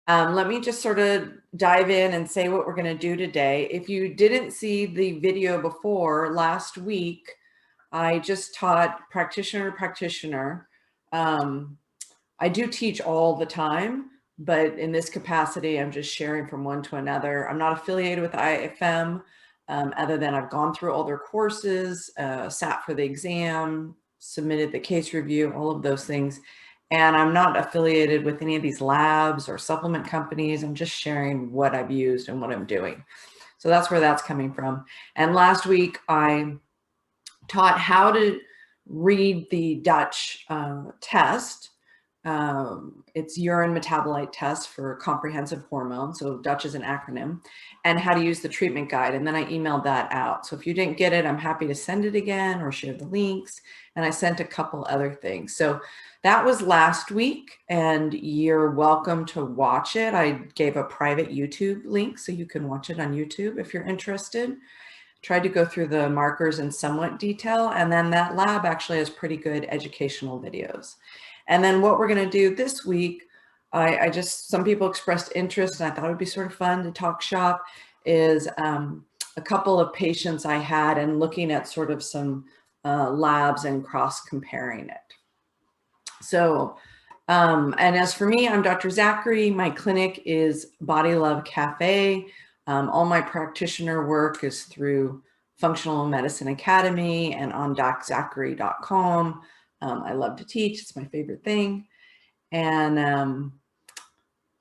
Let me just sort of dive in and say what we're going to do today. If you didn't see the video before, last week, I just taught Practitioner. I do teach all the time, but in this capacity, I'm just sharing from one to another. I'm not affiliated with IFM, other than I've gone through all their courses, sat for the exam, submitted the case review, all of those things. And I'm not affiliated with any of these labs or supplement companies. I'm just sharing what I've used and what I'm doing. So that's where that's coming from. And last week, I taught how to read the Dutch test. It's urine metabolite test for comprehensive hormone. So Dutch is an acronym, and how to use the treatment guide. And then I emailed that out. So if you didn't get it, I'm happy to send it again or share the links. And I sent a couple other things. So that was last week, and you're welcome to watch it. I gave a private YouTube link so you can watch it on YouTube if you're interested. Tried to go through the markers in somewhat detail, and then that lab actually has pretty good educational videos. And then what we're going to do this week, some people expressed interest, and I thought it would be sort of fun to talk shop, is a couple of patients I had and looking at sort of some labs and cross comparing it. So, and as for me, I'm Dr. Zachary. My clinic is Body Love Cafe. All my practitioner work is through Functional Medicine Academy and on DocZachary.com. I love to teach. It's my favorite thing. And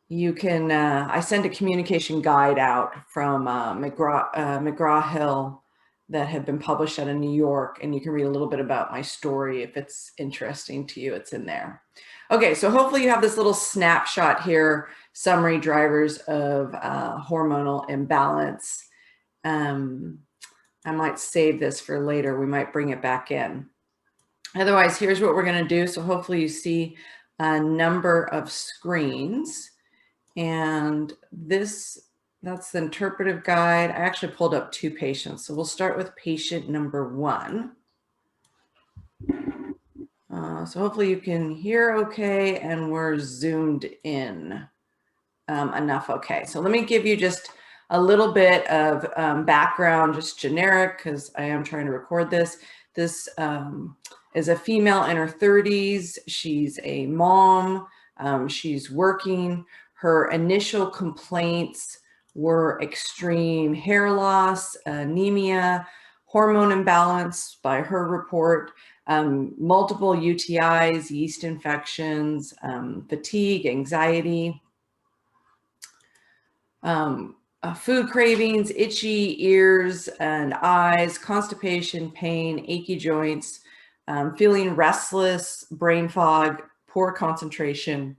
you can, I send a communication guide out from McGraw-Hill that have been published out of New York, and you can read a little bit about my story if it's interesting to you. It's in there. Okay, so hopefully you have this little snapshot here, summary drivers of hormonal imbalance. I might save this for later. We might bring it back in. Otherwise, here's what we're going to do. So hopefully you see a number of screens, and that's the interpretive guide. I actually pulled up 2 patients. So we'll start with patient number 1. So hopefully you can hear okay, and we're zoomed in enough. Okay, so let me give you just a little bit of background, just generic, because I am trying to record this. This is a female in her 30s. She's a mom. She's working. Her initial complaints were extreme hair loss, anemia, hormone imbalance by her report, multiple UTIs, yeast infections, fatigue, anxiety, food cravings, itchy ears and eyes, constipation, pain, achy joints, feeling restless, brain fog, poor concentration,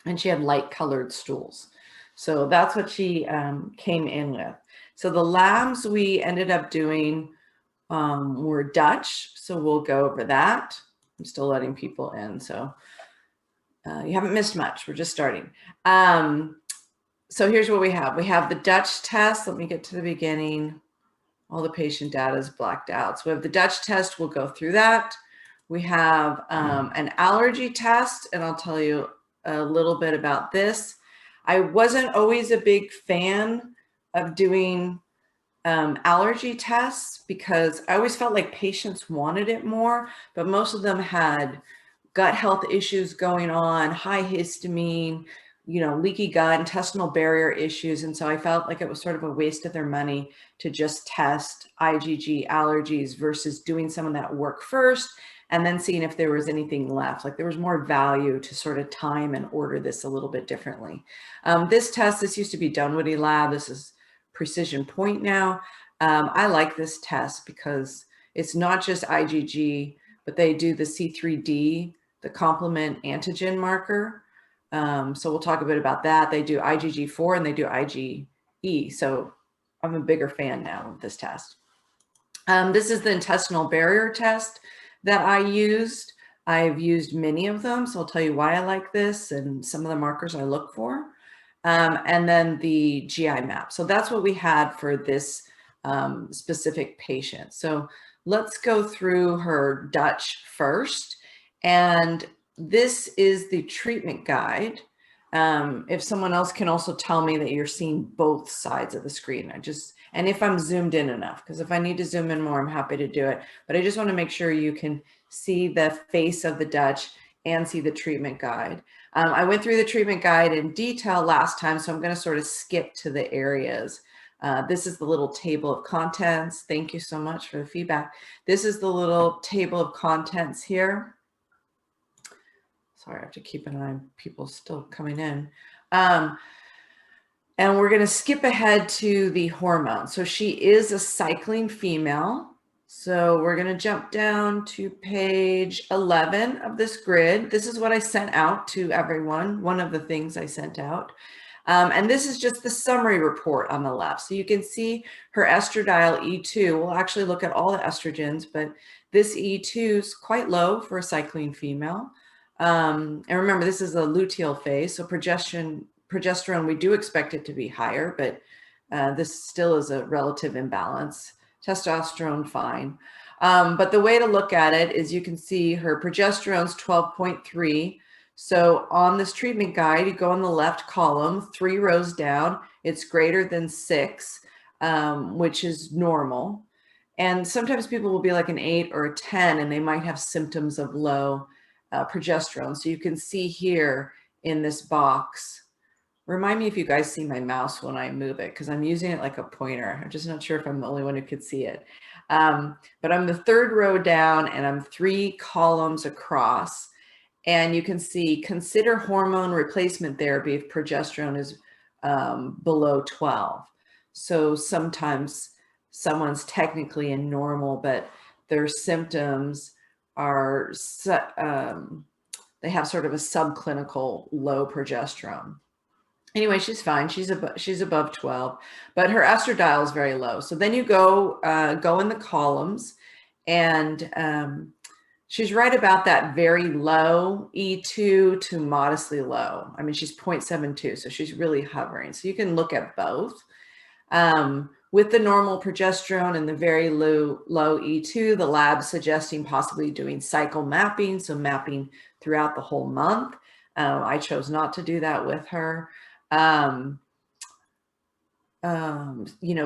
and she had light colored stools. So that's what she came in with. So the labs we ended up doing were Dutch. So we'll go over that. I'm still letting people in. So you haven't missed much. We're just starting. So here's what we have. We have the Dutch test. Let me get to the beginning. All the patient data is blacked out. So we have the Dutch test. We'll go through that. We have an allergy test, and I'll tell you a little bit about this. I wasn't always a big fan of doing allergy tests because I always felt like patients wanted it more, but most of them had gut health issues going on, high histamine, leaky gut, intestinal barrier issues. And so I felt like it was sort of a waste of their money to just test IgG allergies versus doing some of that work first and then seeing if there was anything left. Like there was more value to sort of time and order this a little bit differently. This used to be Dunwoody Lab. This is Precision Point now. I like this test because it's not just IgG, but they do the C3D, the complement antigen marker. So we'll talk a bit about that. They do IgG4 and they do IgE. So I'm a bigger fan now of this test. This is the intestinal barrier test that I used. I've used many of them, so I'll tell you why I like this and some of the markers I look for. And then the GI map. So that's what we had for this specific patient. So let's go through her Dutch first. And this is the treatment guide. If someone else can also tell me that you're seeing both sides of the screen, and if I'm zoomed in enough, because if I need to zoom in more, I'm happy to do it. But I just want to make sure you can see the face of the Dutch and see the treatment guide. I went through the treatment guide in detail last time, so I'm going to sort of skip to the areas. This is the little table of contents. Thank you so much for the feedback. This is the little table of contents here. Sorry, I have to keep an eye on people still coming in. And we're going to skip ahead to the hormone. So she is a cycling female. So we're going to jump down to page 11 of this grid. This is what I sent out to everyone, one of the things I sent out. And this is just the summary report on the left. So you can see her estradiol E2. We'll actually look at all the estrogens, but this E2 is quite low for a cycling female. And remember, this is a luteal phase, so progesterone, we do expect it to be higher, but this still is a relative imbalance. Testosterone, fine. But the way to look at it is you can see her progesterone's 12.3. So on this treatment guide, you go on the left column, 3 rows down, it's greater than 6, which is normal. And sometimes people will be like an 8 or a 10, and they might have symptoms of low progesterone. So you can see here in this box, remind me if you guys see my mouse when I move it, because I'm using it like a pointer. I'm just not sure if I'm the only one who could see it. But I'm the 3rd row down and I'm 3 columns across. And you can see, consider hormone replacement therapy if progesterone is below 12. So sometimes someone's technically in normal, but their symptoms are, they have sort of a subclinical low progesterone. Anyway, she's fine. She's above 12, but her estradiol is very low. So then you go in the columns, and she's right about that very low E2 to modestly low. I mean, she's 0.72, so she's really hovering. So you can look at both. With the normal progesterone and the very low E2, the lab's suggesting possibly doing cycle mapping, so mapping throughout the whole month. I chose not to do that with her.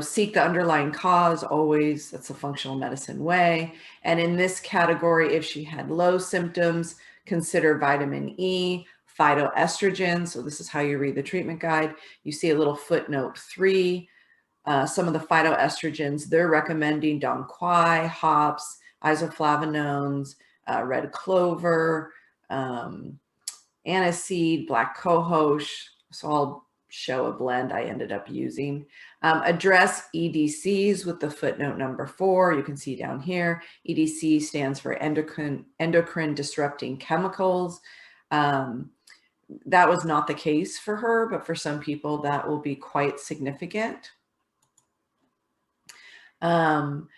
Seek the underlying cause always. That's a functional medicine way. And in this category, if she had low symptoms, consider vitamin E, phytoestrogen. So this is how you read the treatment guide. You see a little footnote 3. Some of the phytoestrogens, they're recommending dong quai, hops, isoflavonones, red clover, aniseed, black cohosh. So I'll show a blend I ended up using. Address EDCs with the footnote number 4. You can see down here, EDC stands for endocrine disrupting chemicals. That was not the case for her, but for some people that will be quite significant. And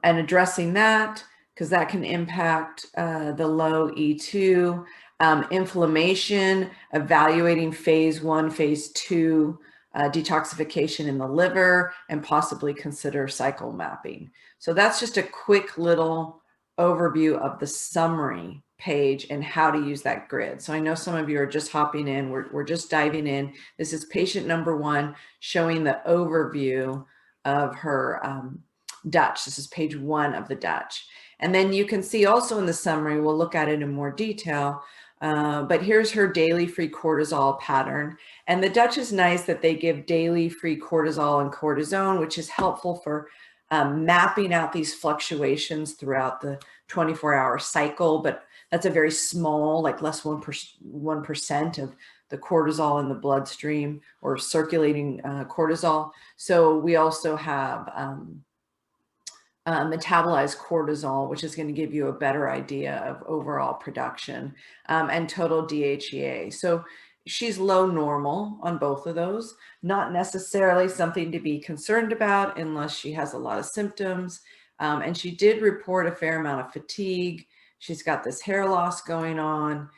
addressing that, because that can impact the low E2, inflammation, evaluating phase 1, phase 2 detoxification in the liver, and possibly consider cycle mapping. So that's just a quick little overview of the summary page and how to use that grid. So I know some of you are just hopping in. We're just diving in. This is patient number 1 showing the overview of her Dutch. This is page 1 of the Dutch. And then you can see also in the summary, we'll look at it in more detail, but here's her daily free cortisol pattern. And the Dutch is nice that they give daily free cortisol and cortisone, which is helpful for mapping out these fluctuations throughout the 24-hour cycle. But that's a very small, like less 1% of the cortisol in the bloodstream or circulating cortisol. So we also have metabolized cortisol, which is going to give you a better idea of overall production, and total DHEA. So she's low normal on both of those, not necessarily something to be concerned about unless she has a lot of symptoms. And she did report a fair amount of fatigue. She's got this hair loss going on.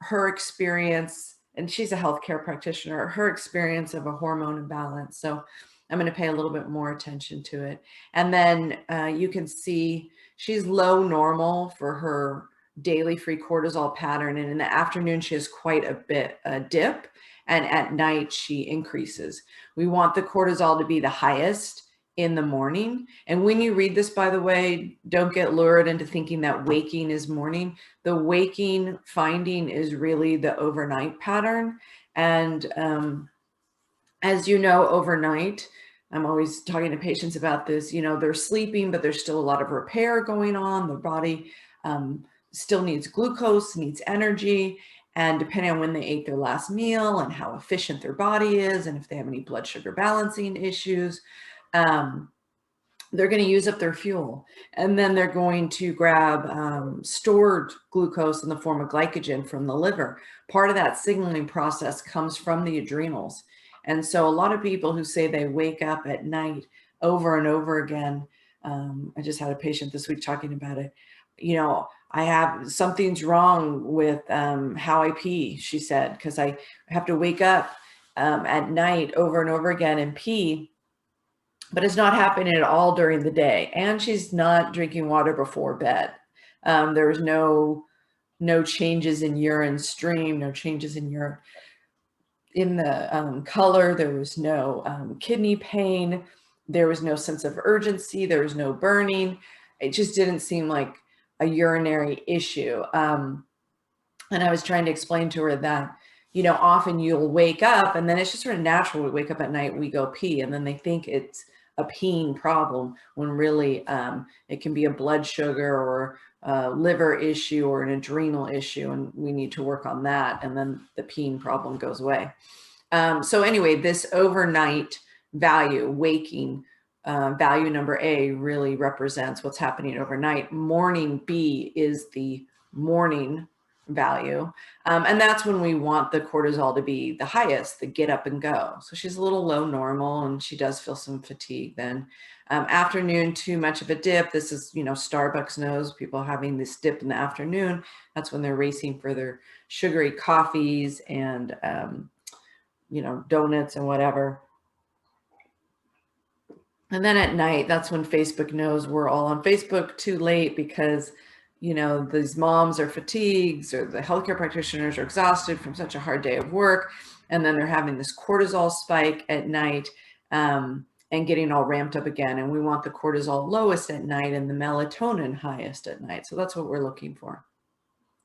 Her experience, and she's a healthcare practitioner, her experience of a hormone imbalance. So I'm going to pay a little bit more attention to it. And then you can see she's low normal for her daily free cortisol pattern. And in the afternoon, she has quite a dip. And at night, she increases. We want the cortisol to be the highest in the morning. And when you read this, by the way, don't get lured into thinking that waking is morning. The waking finding is really the overnight pattern. And as you know, overnight, I'm always talking to patients about this, they're sleeping, but there's still a lot of repair going on. The body still needs glucose, needs energy. And depending on when they ate their last meal and how efficient their body is, and if they have any blood sugar balancing issues, they're going to use up their fuel. And then they're going to grab stored glucose in the form of glycogen from the liver. Part of that signaling process comes from the adrenals. And so a lot of people who say they wake up at night over and over again, I just had a patient this week talking about it, I have something's wrong with how I pee, she said, because I have to wake up at night over and over again and pee, but it's not happening at all during the day. And she's not drinking water before bed. There was no changes in urine stream, no changes in the color. There was no kidney pain. There was no sense of urgency. There was no burning. It just didn't seem like a urinary issue. And I was trying to explain to her that, often you'll wake up and then it's just sort of natural. We wake up at night, we go pee, and then they think it's a peeing problem when really it can be a blood sugar or a liver issue or an adrenal issue, and we need to work on that, and then the peeing problem goes away. So anyway, this overnight value, waking value number A, really represents what's happening overnight. Morning B is the morning value. And that's when we want the cortisol to be the highest, the get up and go. So she's a little low normal and she does feel some fatigue then. Afternoon, too much of a dip. This is, Starbucks knows people having this dip in the afternoon. That's when they're racing for their sugary coffees and, donuts and whatever. And then at night, that's when Facebook knows we're all on Facebook too late because these moms are fatigued or the healthcare practitioners are exhausted from such a hard day of work. And then they're having this cortisol spike at night and getting all ramped up again. And we want the cortisol lowest at night and the melatonin highest at night. So that's what we're looking for.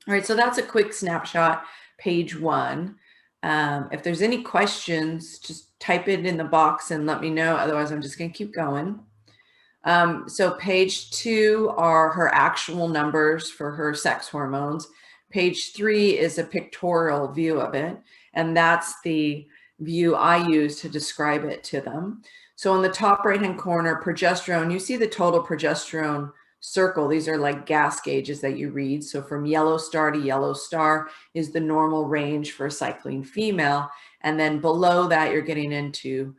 All right, so that's a quick snapshot, page 1. If there's any questions, just type it in the box and let me know. Otherwise, I'm just going to keep going. So page 2 are her actual numbers for her sex hormones. Page 3 is a pictorial view of it. And that's the view I use to describe it to them. So in the top right-hand corner, progesterone, you see the total progesterone circle. These are like gas gauges that you read. So from yellow star to yellow star is the normal range for a cycling female. And then below that, you're getting into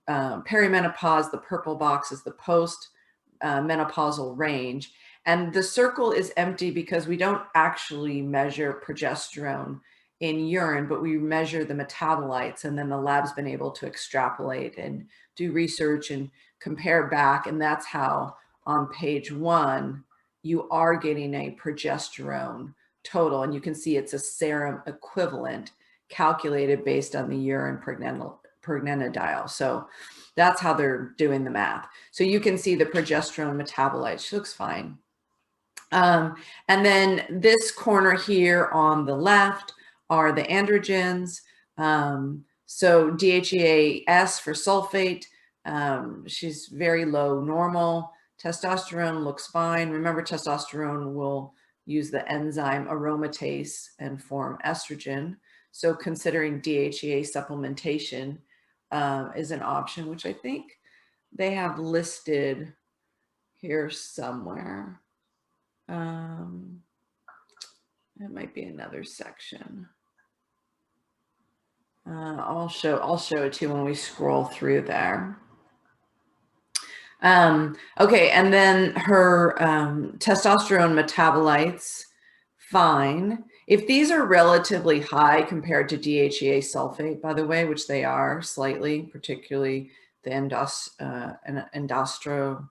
perimenopause. The purple box is the post-menopausal range. And the circle is empty because we don't actually measure progesterone in urine, but we measure the metabolites. And then the lab's been able to extrapolate and do research and compare back. And that's how on page 1, you are getting a progesterone total. And you can see it's a serum equivalent calculated based on the urine pregnanediol. So that's how they're doing the math. So you can see the progesterone metabolites. She looks fine. And then this corner here on the left are the androgens. So DHEA-S for sulfate. She's very low normal. Testosterone looks fine. Remember, testosterone will use the enzyme aromatase and form estrogen. So considering DHEA supplementation is an option, which I think they have listed here somewhere. It might be another section. I'll show it to you when we scroll through there. Okay, and then her testosterone metabolites, fine. If these are relatively high compared to DHEA sulfate, by the way, which they are slightly, particularly the endosterone,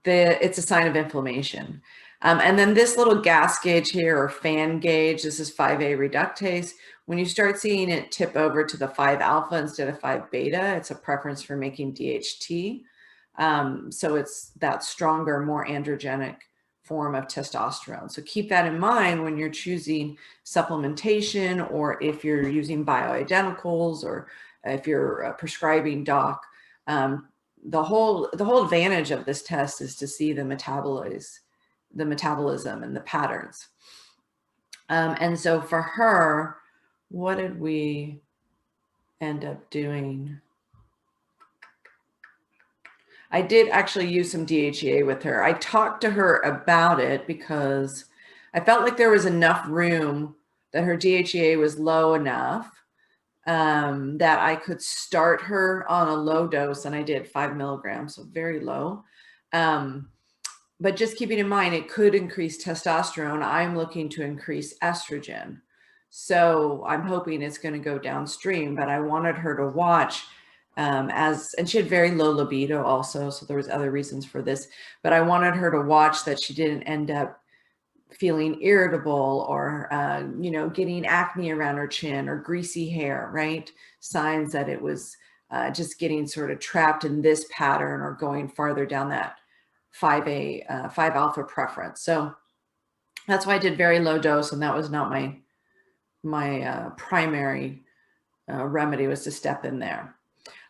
it's a sign of inflammation. And then this little gas gauge here, or fan gauge, this is 5A reductase. When you start seeing it tip over to the 5-alpha instead of 5-beta, it's a preference for making DHT. So it's that stronger, more androgenic form of testosterone. So keep that in mind when you're choosing supplementation, or if you're using bioidenticals, or if you're a prescribing doc. The whole advantage of this test is to see the metabolism and the patterns. And so for her, what did we end up doing? I did actually use some DHEA with her. I talked to her about it because I felt like there was enough room, that her DHEA was low enough that I could start her on a low dose, and I did 5 milligrams, so very low. But just keeping in mind, it could increase testosterone. I'm looking to increase estrogen. So I'm hoping it's going to go downstream, but I wanted her to watch and she had very low libido also. So there was other reasons for this, but I wanted her to watch that she didn't end up feeling irritable, or, getting acne around her chin, or greasy hair, right? Signs that it was just getting sort of trapped in this pattern, or going farther down that 5-alpha preference. So that's why I did very low dose, and that was not my primary remedy, was to step in there.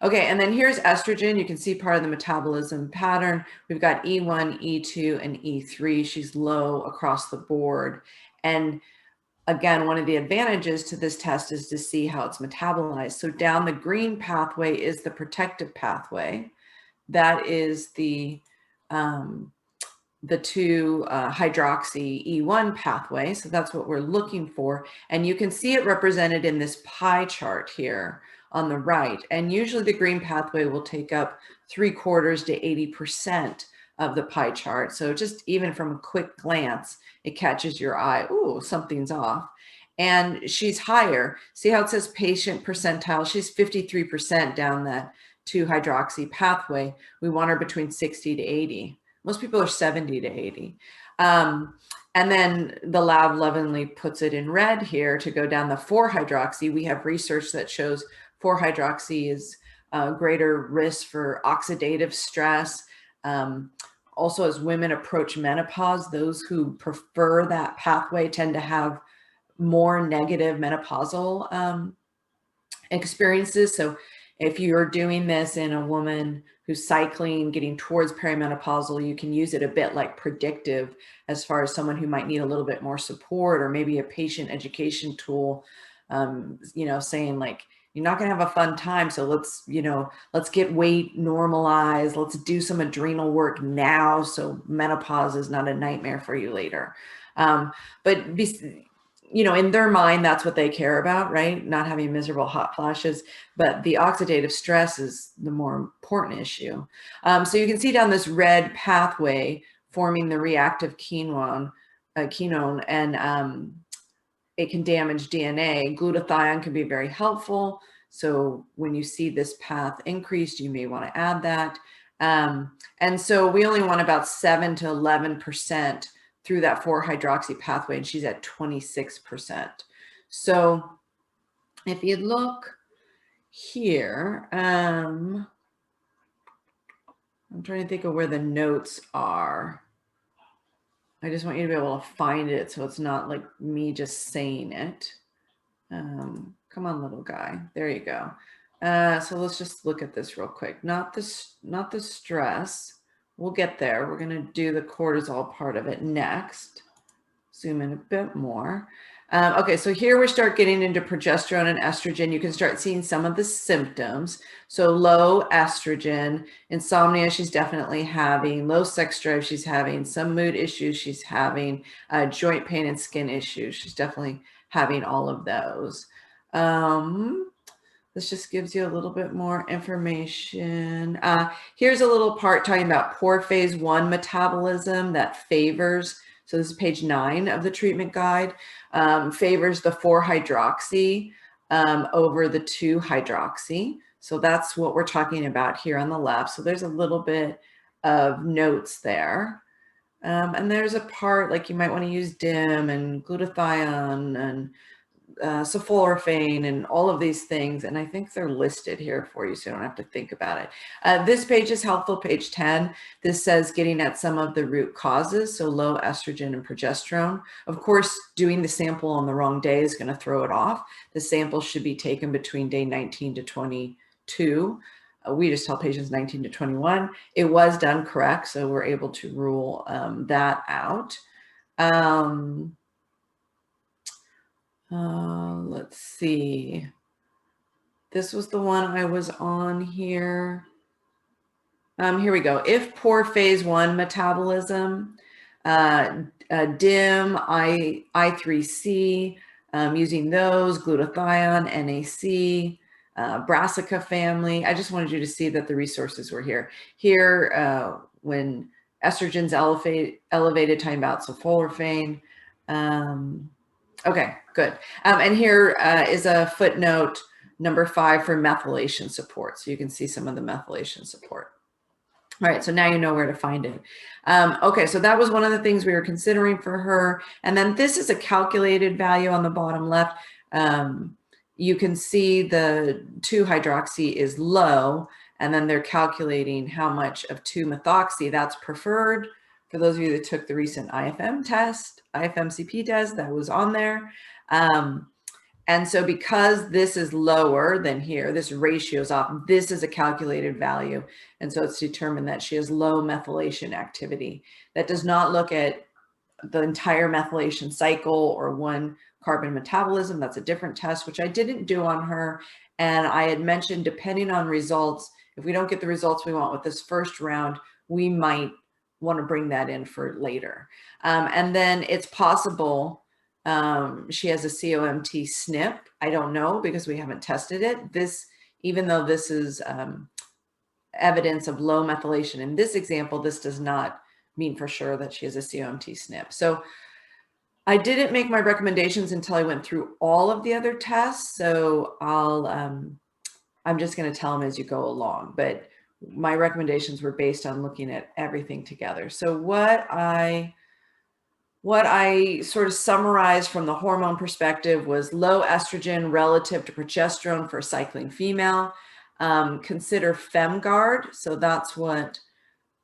Okay, and then here's estrogen. You can see part of the metabolism pattern. We've got E1, E2, and E3. She's low across the board. And again, one of the advantages to this test is to see how it's metabolized. So down the green pathway is the protective pathway. That is the 2-hydroxy E1 pathway. So that's what we're looking for. And you can see it represented in this pie chart here on the right. And usually the green pathway will take up 3/4 to 80% of the pie chart. So just even from a quick glance, it catches your eye. Ooh, something's off. And she's higher. See how it says patient percentile? She's 53% down that 2-hydroxy pathway. We want her between 60 to 80. Most people are 70 to 80. And then the lab lovingly puts it in red here to go down the 4-hydroxy. We have research that shows 4-hydroxy is greater risk for oxidative stress. Also, as women approach menopause, those who prefer that pathway tend to have more negative menopausal experiences. So if you're doing this in a woman who's cycling, getting towards perimenopausal, you can use it a bit like predictive, as far as someone who might need a little bit more support, or maybe a patient education tool, saying like, you're not going to have a fun time. So let's get weight normalized. Let's do some adrenal work now, so menopause is not a nightmare for you later. But in their mind, that's what they care about, right? Not having miserable hot flashes, but the oxidative stress is the more important issue. So you can see down this red pathway forming the reactive quinone, and it can damage DNA. Glutathione can be very helpful. So when you see this path increased, you may want to add that. And so we only want about 7 to 11% through that 4-hydroxy pathway, and she's at 26%. So if you look here, I'm trying to think of where the notes are. I just want you to be able to find it, so it's not like me just saying it. Come on, little guy. There you go. So let's just look at this real quick. Not the stress. We'll get there. We're going to do the cortisol part of it next. Zoom in a bit more. Okay, so here we start getting into progesterone and estrogen. You can start seeing some of the symptoms. So low estrogen, insomnia she's definitely having, low sex drive she's having, some mood issues she's having, joint pain and skin issues. She's definitely having all of those. This just gives you a little bit more information. Here's a little part talking about poor phase 1 metabolism that favors, so this is page 9 of the treatment guide, favors the 4-hydroxy over the 2-hydroxy. So that's what we're talking about here on the left. So there's a little bit of notes there. And there's a part like you might want to use DIM and glutathione and sulforaphane and all of these things. And I think they're listed here for you, so you don't have to think about it. This page is helpful, page 10. This says getting at some of the root causes, so low estrogen and progesterone. Of course, doing the sample on the wrong day is going to throw it off. The sample should be taken between day 19 to 22. We just tell patients 19 to 21. It was done correct, so we're able to rule that out. Let's see. This was the one I was on here. Here we go. If poor phase 1 metabolism, DIM, I3C, using those, glutathione, NAC, Brassica family. I just wanted you to see that the resources were here. Here, when estrogen's elevated, talking about sulforaphane. Okay, good. And here is a footnote number 5 for methylation support. So you can see some of the methylation support. All right, so now you know where to find it. Okay, so that was one of the things we were considering for her. And then this is a calculated value on the bottom left. You can see the 2-hydroxy is low, and then they're calculating how much of 2-methoxy that's preferred. For those of you that took the recent IFMCP test, that was on there. And so because this is lower than here, this ratio is off, this is a calculated value. And so it's determined that she has low methylation activity. That does not look at the entire methylation cycle or 1-carbon metabolism. That's a different test, which I didn't do on her. And I had mentioned, depending on results, if we don't get the results we want with this first round, we might want to bring that in for later. And then it's possible she has a COMT SNP. I don't know because we haven't tested it. This, even though this is evidence of low methylation in this example, this does not mean for sure that she has a COMT SNP. So I didn't make my recommendations until I went through all of the other tests. So I'm just going to tell them as you go along. But my recommendations were based on looking at everything together. So what I sort of summarized from the hormone perspective was low estrogen relative to progesterone for a cycling female. Consider FemGuard. So that's what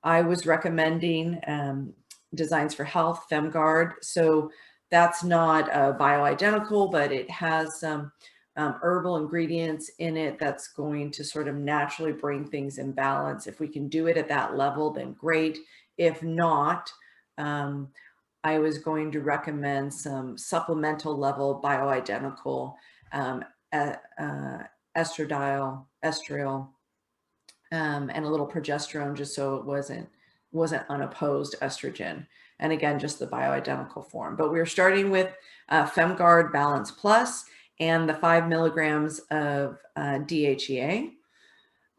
I was recommending, Designs for Health, FemGuard. So that's not bioidentical, but it has some herbal ingredients in it that's going to sort of naturally bring things in balance. If we can do it at that level, then great. If not, I was going to recommend some supplemental level bioidentical estradiol, and a little progesterone, just so it wasn't unopposed estrogen. And again, just the bioidentical form. But we're starting with FemGuard Balance Plus and the 5 milligrams of DHEA.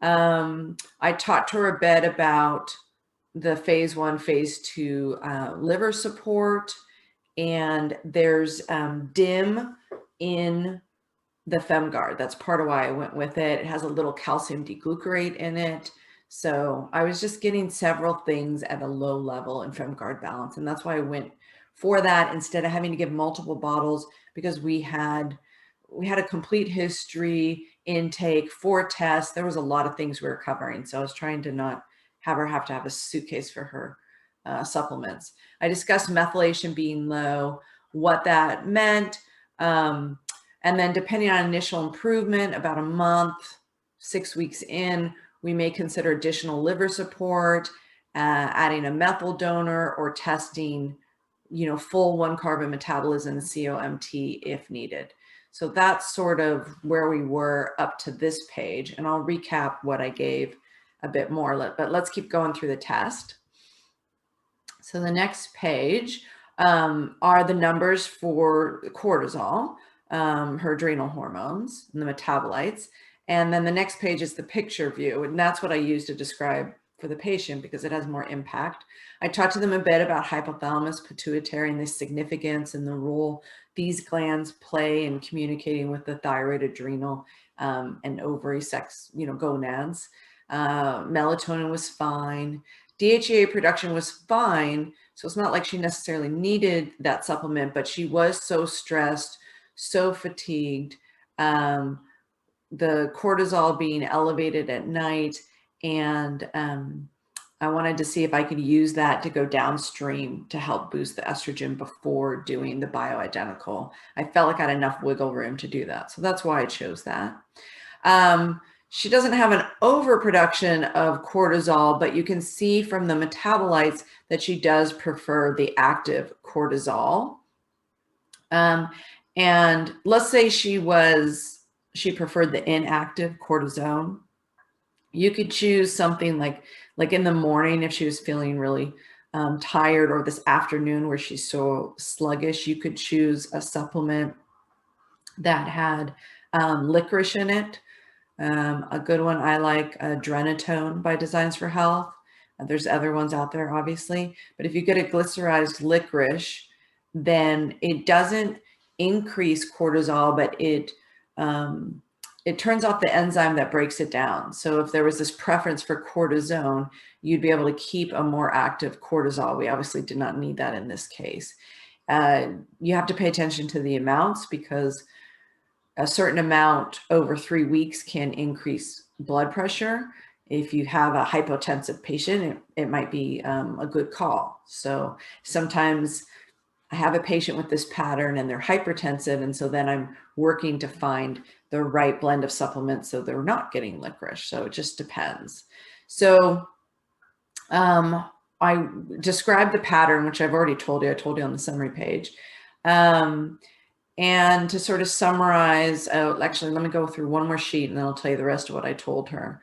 I talked to her a bit about the phase 1, phase 2 liver support, and there's DIM in the FemGuard. That's part of why I went with it. It has a little calcium D-glucarate in it. So I was just getting several things at a low level in FemGuard Balance, and that's why I went for that instead of having to give multiple bottles, because we had a complete history, intake, 4 tests. There was a lot of things we were covering, so I was trying to not have her have to have a suitcase for her supplements. I discussed methylation being low, what that meant, and then depending on initial improvement, about a month, 6 weeks in, we may consider additional liver support, adding a methyl donor, or testing, full 1-carbon metabolism, COMT, if needed. So that's sort of where we were up to this page, and I'll recap what I gave a bit more, but let's keep going through the test. So the next page are the numbers for cortisol, her adrenal hormones, and the metabolites. And then the next page is the picture view, and that's what I use to describe for the patient because it has more impact. I talked to them a bit about hypothalamus, pituitary, and the significance and the role these glands play in communicating with the thyroid, adrenal, and ovary sex, gonads. Melatonin was fine. DHEA production was fine, so it's not like she necessarily needed that supplement, but she was so stressed, so fatigued, the cortisol being elevated at night, and I wanted to see if I could use that to go downstream to help boost the estrogen before doing the bioidentical. I felt like I had enough wiggle room to do that, so that's why I chose that. She doesn't have an overproduction of cortisol, but you can see from the metabolites that she does prefer the active cortisol. And let's say she preferred the inactive cortisone. You could choose something like in the morning, if she was feeling really tired, or this afternoon where she's so sluggish, you could choose a supplement that had licorice in it. A good one I like, Drenatone by Designs for Health. There's other ones out there, obviously, but if you get a glycerized licorice, then it doesn't increase cortisol, but it turns off the enzyme that breaks it down. So if there was this preference for cortisone, you'd be able to keep a more active cortisol. We obviously did not need that in this case. You have to pay attention to the amounts, because a certain amount over 3 weeks can increase blood pressure. If you have a hypotensive patient, it might be a good call. So sometimes I have a patient with this pattern and they're hypertensive, and so then I'm working to find the right blend of supplements so they're not getting licorice. So it just depends. So I described the pattern, which I've already told you. I told you on the summary page. And to sort of summarize, actually, let me go through one more sheet and then I'll tell you the rest of what I told her.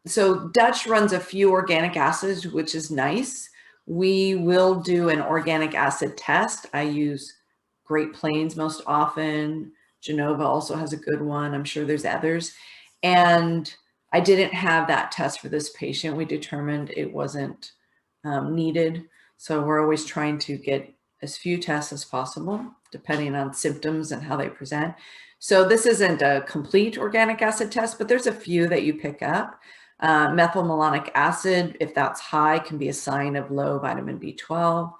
So Dutch runs a few organic acids, which is nice. We will do an organic acid test. I use Great Plains most often. Genova also has a good one. I'm sure there's others. And I didn't have that test for this patient. We determined it wasn't needed. So we're always trying to get as few tests as possible, depending on symptoms and how they present. So this isn't a complete organic acid test, but there's a few that you pick up. Methylmalonic acid, if that's high, can be a sign of low vitamin B12.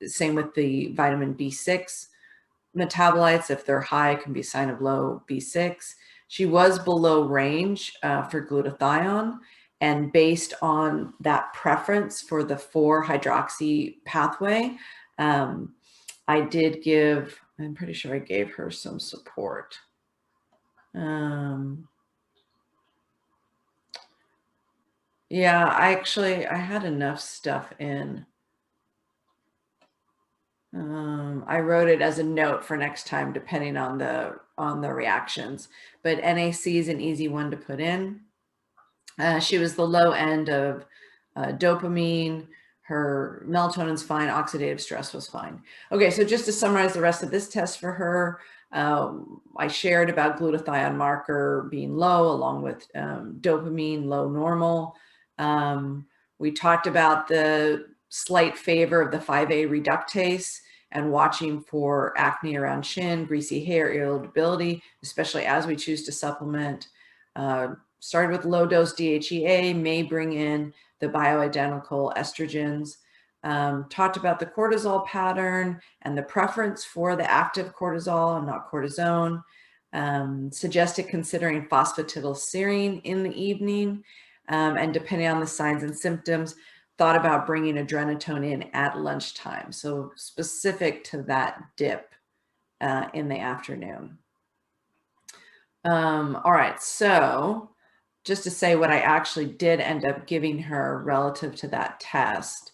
Same with the vitamin B6 metabolites. If they're high, it can be a sign of low B6. She was below range for glutathione. And based on that preference for the 4-hydroxy pathway, I did give, I'm pretty sure I gave her some support. Yeah, I had enough stuff in. I wrote it as a note for next time, depending on the reactions. But NAC is an easy one to put in. She was the low end of dopamine. Her melatonin's fine. Oxidative stress was fine. Okay, so just to summarize the rest of this test for her, I shared about glutathione marker being low, along with dopamine low normal. We talked about the slight favor of the 5A reductase and watching for acne around chin, greasy hair, irritability, especially as we choose to supplement. Started with low dose DHEA, may bring in the bioidentical estrogens. Talked about the cortisol pattern and the preference for the active cortisol and not cortisone. Suggested considering phosphatidylserine in the evening, and depending on the signs and symptoms, thought about bringing Drenatone in at lunchtime. So specific to that dip in the afternoon. All right, so just to say what I actually did end up giving her relative to that test.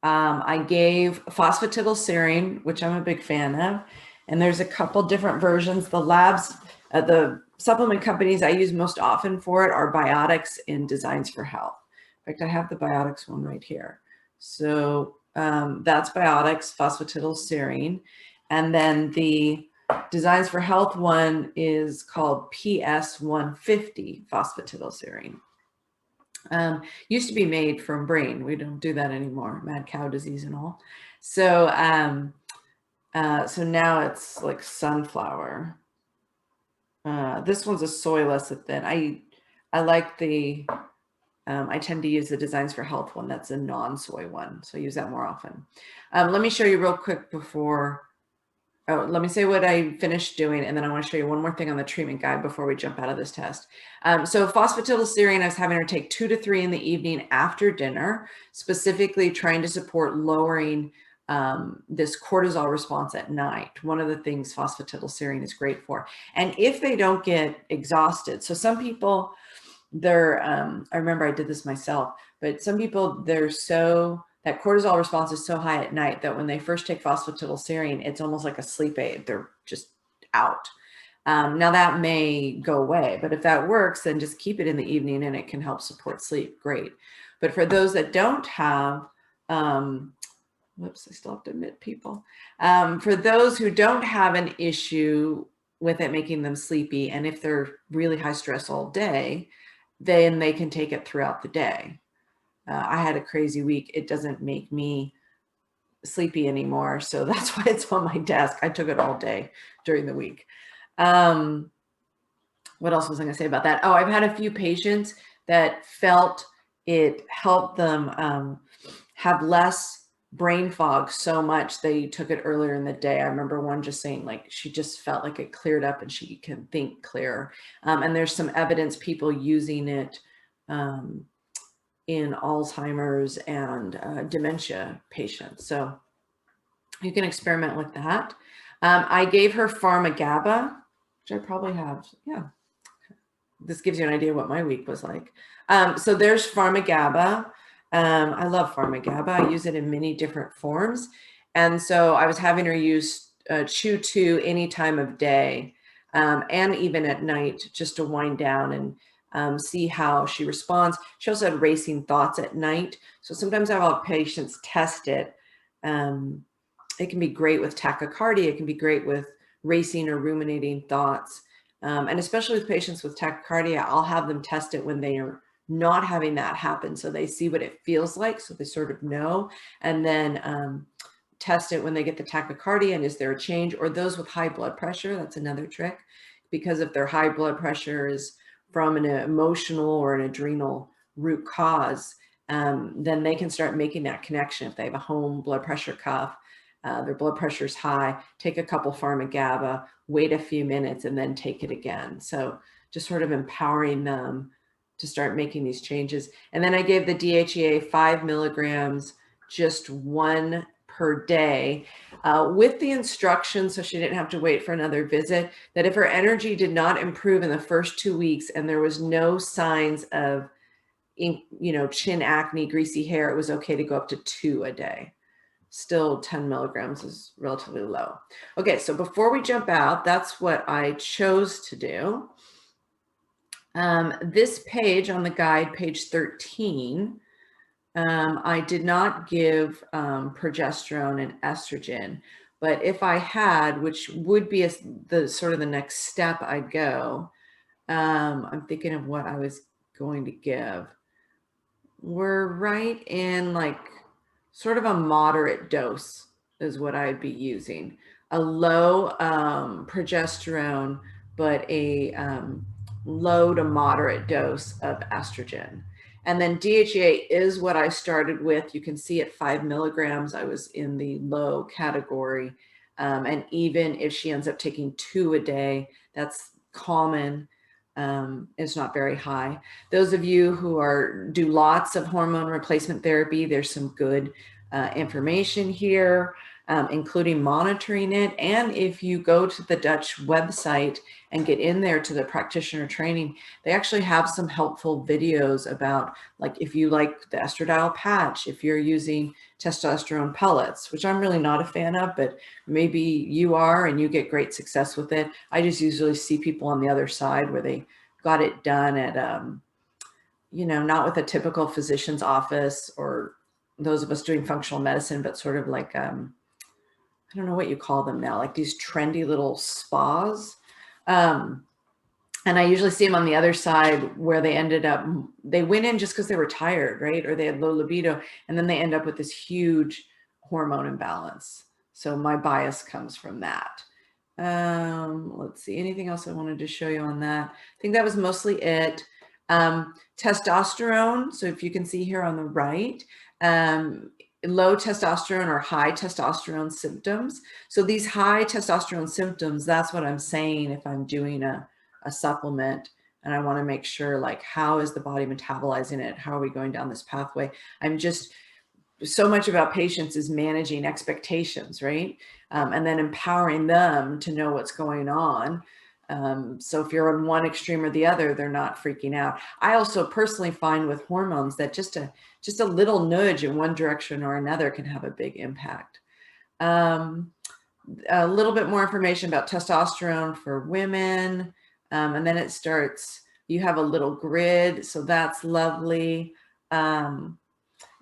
I gave phosphatidylserine, which I'm a big fan of, and there's a couple different versions. The labs, the supplement companies I use most often for it are Biotics and Designs for Health. In fact, I have the Biotics one right here. So that's Biotics, phosphatidylserine. And then the Designs for Health one is called PS150 phosphatidylserine. Used to be made from brain. We don't do that anymore. Mad cow disease and all. So, so now it's like sunflower. This one's a soy lecithin. I like the I tend to use the Designs for Health one. That's a non-soy one, so I use that more often. Let me show you real quick before, let me say what I finished doing, and then I want to show you one more thing on the treatment guide before we jump out of this test. So phosphatidylserine, I was having her take 2 to 3 in the evening after dinner, specifically trying to support lowering this cortisol response at night. One of the things phosphatidylserine is great for. And if they don't get exhausted, so some people, I remember I did this myself, but some people, that cortisol response is so high at night that when they first take phosphatidylserine, it's almost like a sleep aid. They're just out. Now that may go away, but if that works, then just keep it in the evening and it can help support sleep. Great. But for those that don't have, whoops, I still have to admit people. For those who don't have an issue with it making them sleepy, and if they're really high stress all day, then they can take it throughout the day. I had a crazy week. It doesn't make me sleepy anymore, so that's why it's on my desk. I took it all day during the week. What else was I going to say about that? Oh, I've had a few patients that felt it helped them have less brain fog so much they took it earlier in the day. I remember one just saying like she just felt like it cleared up and she can think clearer. And there's some evidence people using it in Alzheimer's and dementia patients. So you can experiment with that. I gave her Pharmagaba, which I probably have. Yeah. This gives you an idea what my week was like. So there's Pharmagaba. I love Pharmagaba. I use it in many different forms. And so I was having her use Chew 2 any time of day and even at night just to wind down and see how she responds. She also had racing thoughts at night. So sometimes I have patients test it. It can be great with tachycardia. It can be great with racing or ruminating thoughts. And especially with patients with tachycardia, I'll have them test it when they are not having that happen. So they see what it feels like. So they sort of know, and then test it when they get the tachycardia. And is there a change? Or those with high blood pressure, that's another trick, because if their high blood pressure is from an emotional or an adrenal root cause, then they can start making that connection. If they have a home blood pressure cuff, their blood pressure is high, take a couple Pharmagaba, wait a few minutes, and then take it again. So just sort of empowering them to start making these changes. And then I gave the DHEA 5 milligrams, just 1 per day, with the instructions, so she didn't have to wait for another visit, that if her energy did not improve in the first 2 weeks and there was no signs of, chin acne, greasy hair, it was okay to go up to 2 a day. Still 10 milligrams is relatively low. Okay, so before we jump out, that's what I chose to do. This page on the guide, page 13, I did not give progesterone and estrogen, but if I had, which would be the sort of the next step I'd go, I'm thinking of what I was going to give. We're right in like sort of a moderate dose is what I'd be using. A low progesterone, but a low to moderate dose of estrogen. And then DHEA is what I started with. You can see at 5 milligrams, I was in the low category. And even if she ends up taking 2 a day, that's common. It's not very high. Those of you who do lots of hormone replacement therapy, there's some good information here, including monitoring it. And if you go to the Dutch website and get in there to the practitioner training, they actually have some helpful videos about, like, if you like the estradiol patch, if you're using testosterone pellets, which I'm really not a fan of, but maybe you are and you get great success with it. I just usually see people on the other side where they got it done at, not with a typical physician's office or those of us doing functional medicine, but sort of like, I don't know what you call them now, like these trendy little spas. And I usually see them on the other side where they went in just because they were tired, right? Or they had low libido, and then they end up with this huge hormone imbalance. So my bias comes from that. Let's see, anything else I wanted to show you on that? I think that was mostly it. Testosterone, so if you can see here on the right, low testosterone or high testosterone symptoms. So these high testosterone symptoms, that's what I'm saying if I'm doing a supplement and I want to make sure, like, how is the body metabolizing it? How are we going down this pathway? I'm just, so much about patients is managing expectations, right? And then empowering them to know what's going on. So if you're on one extreme or the other, they're not freaking out. I also personally find with hormones that just a little nudge in one direction or another can have a big impact. A little bit more information about testosterone for women. And then it starts, you have a little grid, so that's lovely.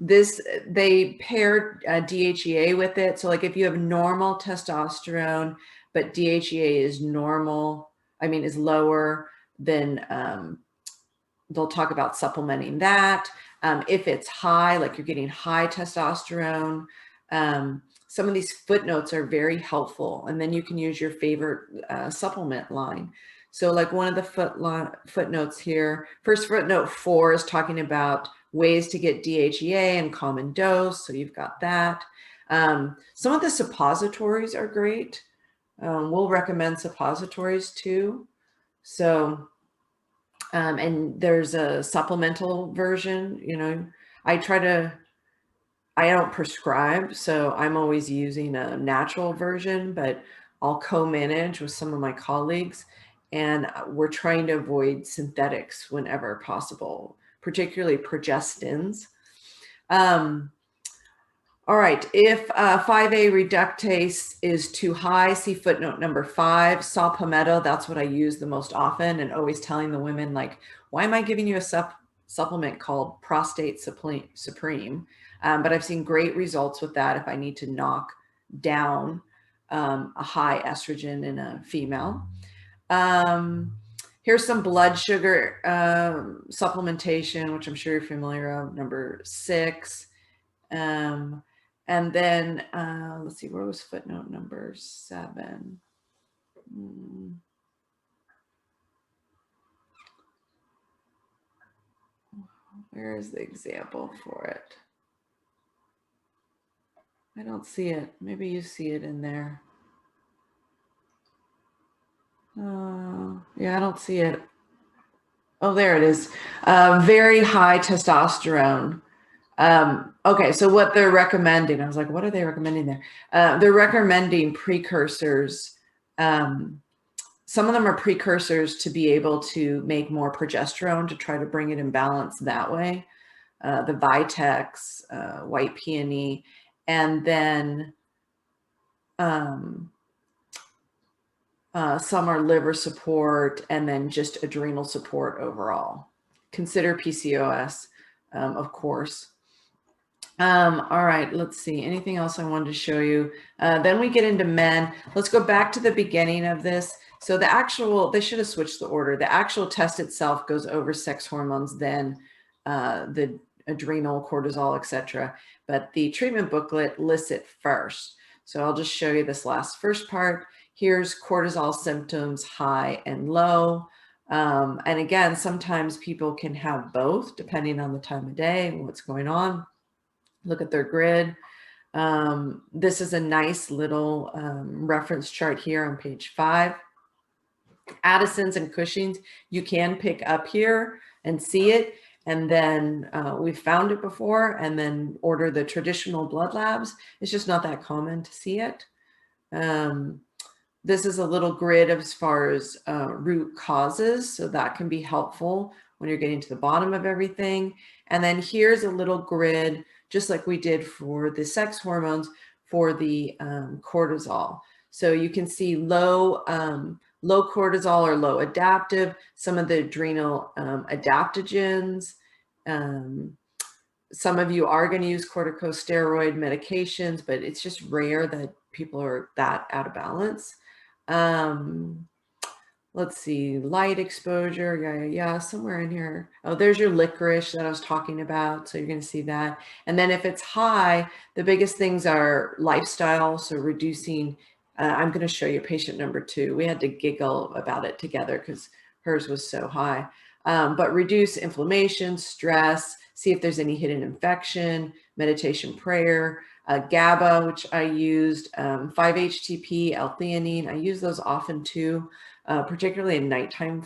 They pair DHEA with it. So like if you have normal testosterone, but DHEA is normal, is lower, then they'll talk about supplementing that. If it's high, like you're getting high testosterone, some of these footnotes are very helpful. And then you can use your favorite supplement line. So like one of the footnotes here, first footnote 4 is talking about ways to get DHEA and common dose. So you've got that. Some of the suppositories are great. We'll recommend suppositories too. So, and there's a supplemental version, I don't prescribe, so I'm always using a natural version, but I'll co-manage with some of my colleagues, and we're trying to avoid synthetics whenever possible, particularly progestins. All right, if 5A reductase is too high, see footnote number 5, saw palmetto, that's what I use the most often, and always telling the women, like, why am I giving you a supplement called Prostate Supreme? But I've seen great results with that if I need to knock down a high estrogen in a female. Here's some blood sugar supplementation, which I'm sure you're familiar of, number 6. And then let's see, where was footnote number 7? Where is the example for it? I don't see it. Maybe you see it in there. Yeah, I don't see it. Oh, there it is. Very high testosterone. Okay, so what they're recommending, I was like, what are they recommending there? They're recommending precursors. Some of them are precursors to be able to make more progesterone, to try to bring it in balance that way. The Vitex, white peony, and then some are liver support, and then just adrenal support overall. Consider PCOS, of course. All right, let's see. Anything else I wanted to show you? Then we get into men. Let's go back to the beginning of this. So the actual, they should have switched the order. The actual test itself goes over sex hormones, then the adrenal, cortisol, etc. But the treatment booklet lists it first. So I'll just show you this first part. Here's cortisol symptoms, high and low. And again, sometimes people can have both depending on the time of day and what's going on. Look at their grid. This is a nice little reference chart here on page 5. Addison's and Cushing's, you can pick up here and see it. And then we've found it before, and then order the traditional blood labs. It's just not that common to see it. This is a little grid as far as root causes, so that can be helpful when you're getting to the bottom of everything. And then here's a little grid, just like we did for the sex hormones, for the cortisol. So you can see low cortisol or low adaptive, some of the adrenal adaptogens. Some of you are going to use corticosteroid medications, but it's just rare that people are that out of balance. Let's see, light exposure, yeah, somewhere in here. Oh, there's your licorice that I was talking about. So you're going to see that. And then if it's high, the biggest things are lifestyle. So reducing, I'm going to show you patient number 2. We had to giggle about it together because hers was so high. but reduce inflammation, stress, see if there's any hidden infection, meditation, prayer, GABA, which I used, 5-HTP, L-theanine. I use those often too, particularly in nighttime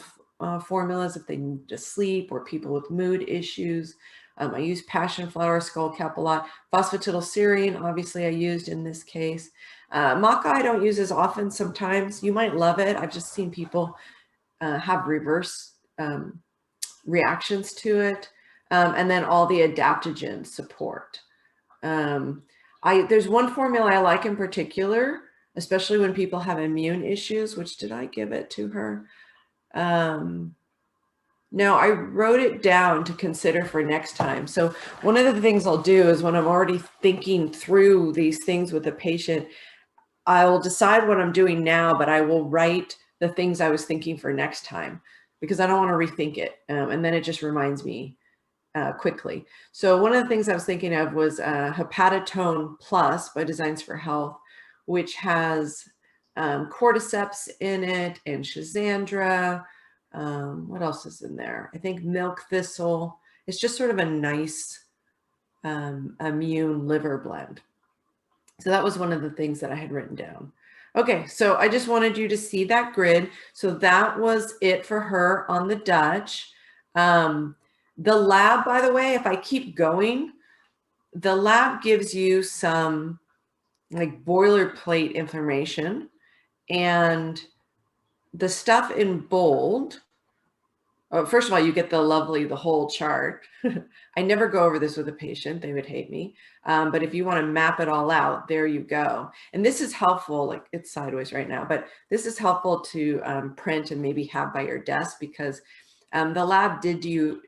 formulas if they need to sleep or people with mood issues. I use passion flower, skullcap a lot. Phosphatidylserine, obviously I used in this case. Maca I don't use as often sometimes. You might love it. I've just seen people have reverse reactions to it. And then all the adaptogen support. There's one formula I like in particular, especially when people have immune issues, which did I give it to her? No, I wrote it down to consider for next time. So one of the things I'll do is when I'm already thinking through these things with a patient, I will decide what I'm doing now, but I will write the things I was thinking for next time because I don't want to rethink it. And then it just reminds me quickly. So one of the things I was thinking of was Hepatotone Plus by Designs for Health, which has cordyceps in it and schizandra. What else is in there? I think milk thistle. It's just sort of a nice immune liver blend. So that was one of the things that I had written down. Okay, so I just wanted you to see that grid. So that was it for her on the Dutch. The lab, by the way, if I keep going, the lab gives you some like boilerplate information, and the stuff in bold, first of all, you get the whole chart. I never go over this with a patient. They would hate me. But if you want to map it all out, there you go. And this is helpful, like it's sideways right now, but this is helpful to print and maybe have by your desk because the lab did do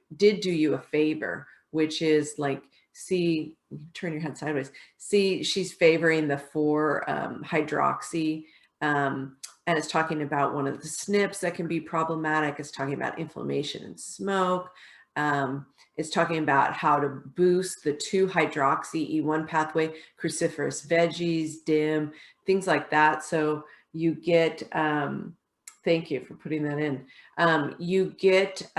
you a favor, which is like, see, turn your head sideways. See, she's favoring the 4-hydroxy, and it's talking about one of the SNPs that can be problematic. It's talking about inflammation and smoke. It's talking about how to boost the 2-hydroxy E1 pathway, cruciferous veggies, DIM, things like that. So you get, thank you for putting that in. You get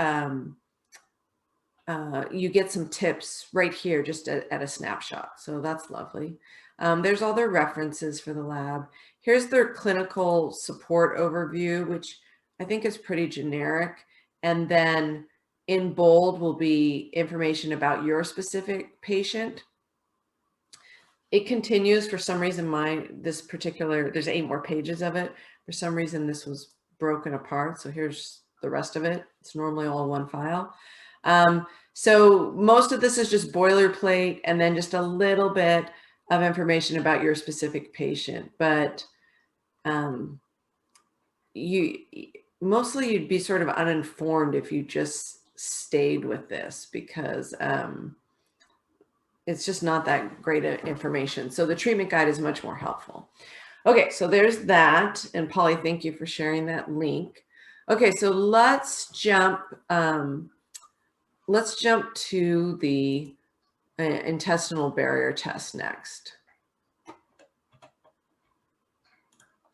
some tips right here, just at a snapshot. So that's lovely. There's all their references for the lab. Here's their clinical support overview, which I think is pretty generic. And then in bold will be information about your specific patient. It continues for some reason, there's 8 more pages of it. For some reason, this was broken apart. So here's the rest of it. It's normally all one file. So most of this is just boilerplate and then just a little bit of information about your specific patient. But mostly you'd be sort of uninformed if you just stayed with this because it's just not that great information. So the treatment guide is much more helpful. Okay, so there's that. And Polly, thank you for sharing that link. Okay, so let's jump to the intestinal barrier test next. If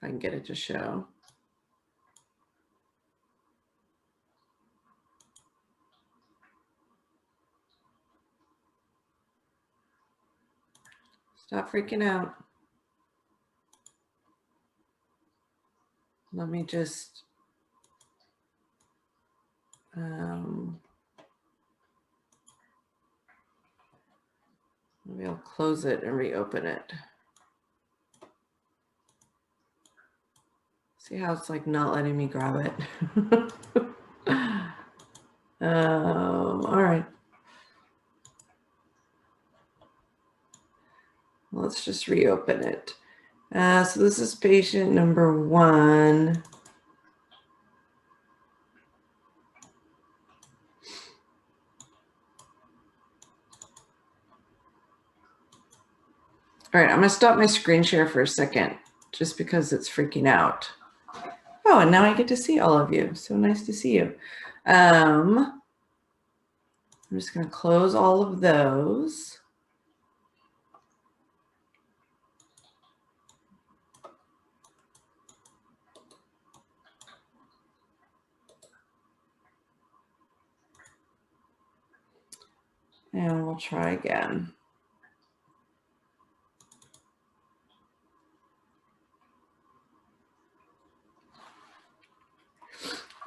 I can get it to show. Stop freaking out. Let me just, maybe I'll close it and reopen it. See how it's like not letting me grab it. All right. Let's just reopen it. So this is patient number 1. All right, I'm gonna stop my screen share for a second, just because it's freaking out. Oh, and now I get to see all of you. So nice to see you. I'm just gonna close all of those. And we'll try again.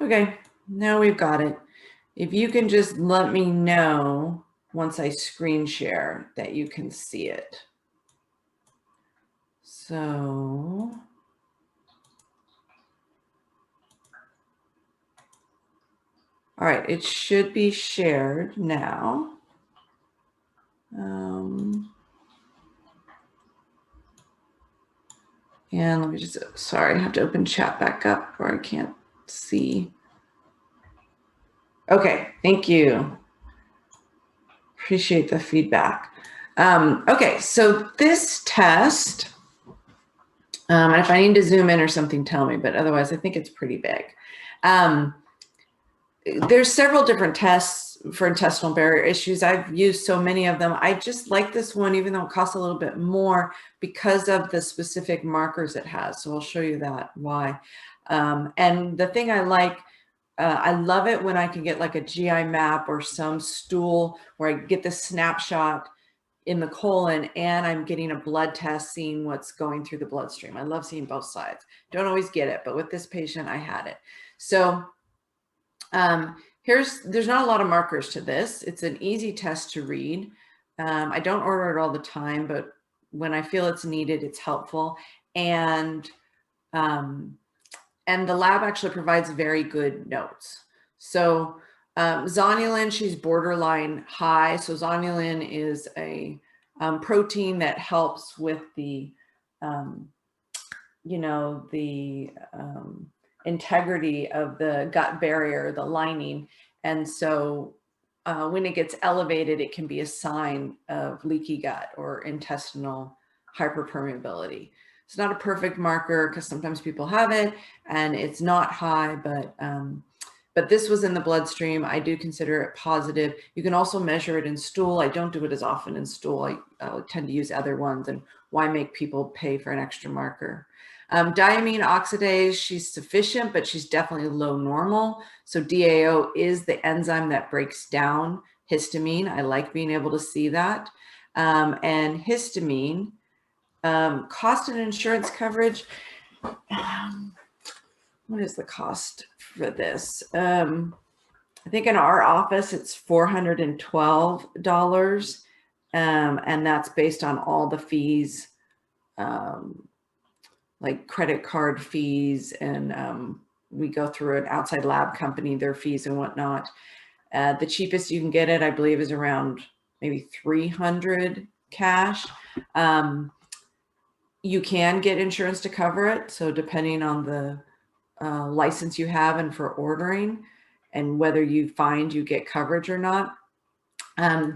Okay, now we've got it. If you can just let me know once I screen share that you can see it. So, all right, it should be shared now. And let me just, sorry, I have to open chat back up or I can't see. Okay, thank you. Appreciate the feedback. Okay, so this test, and if I need to zoom in or something, tell me, but otherwise I think it's pretty big. There's several different tests for intestinal barrier issues. I've used so many of them. I just like this one, even though it costs a little bit more because of the specific markers it has. So I'll show you that why. And the thing I like, I love it when I can get like a GI map or some stool where I get the snapshot in the colon and I'm getting a blood test, seeing what's going through the bloodstream. I love seeing both sides. Don't always get it, but with this patient, I had it. So there's not a lot of markers to this. It's an easy test to read. I don't order it all the time, but when I feel it's needed, it's helpful. And the lab actually provides very good notes. So zonulin, she's borderline high. So zonulin is a protein that helps with the, integrity of the gut barrier, the lining. And so when it gets elevated, it can be a sign of leaky gut or intestinal hyperpermeability. It's not a perfect marker because sometimes people have it and it's not high, but this was in the bloodstream. I do consider it positive. You can also measure it in stool. I don't do it as often in stool. I tend to use other ones, and why make people pay for an extra marker? Diamine oxidase, she's sufficient, but she's definitely low normal. So DAO is the enzyme that breaks down histamine. I like being able to see that. And histamine, cost and insurance coverage. What is the cost for this? I think in our office, it's $412. And that's based on all the fees, like credit card fees, and we go through an outside lab company, their fees and whatnot. The cheapest you can get it, I believe, is around maybe $300 cash. You can get insurance to cover it. So depending on the license you have and for ordering and whether you find you get coverage or not.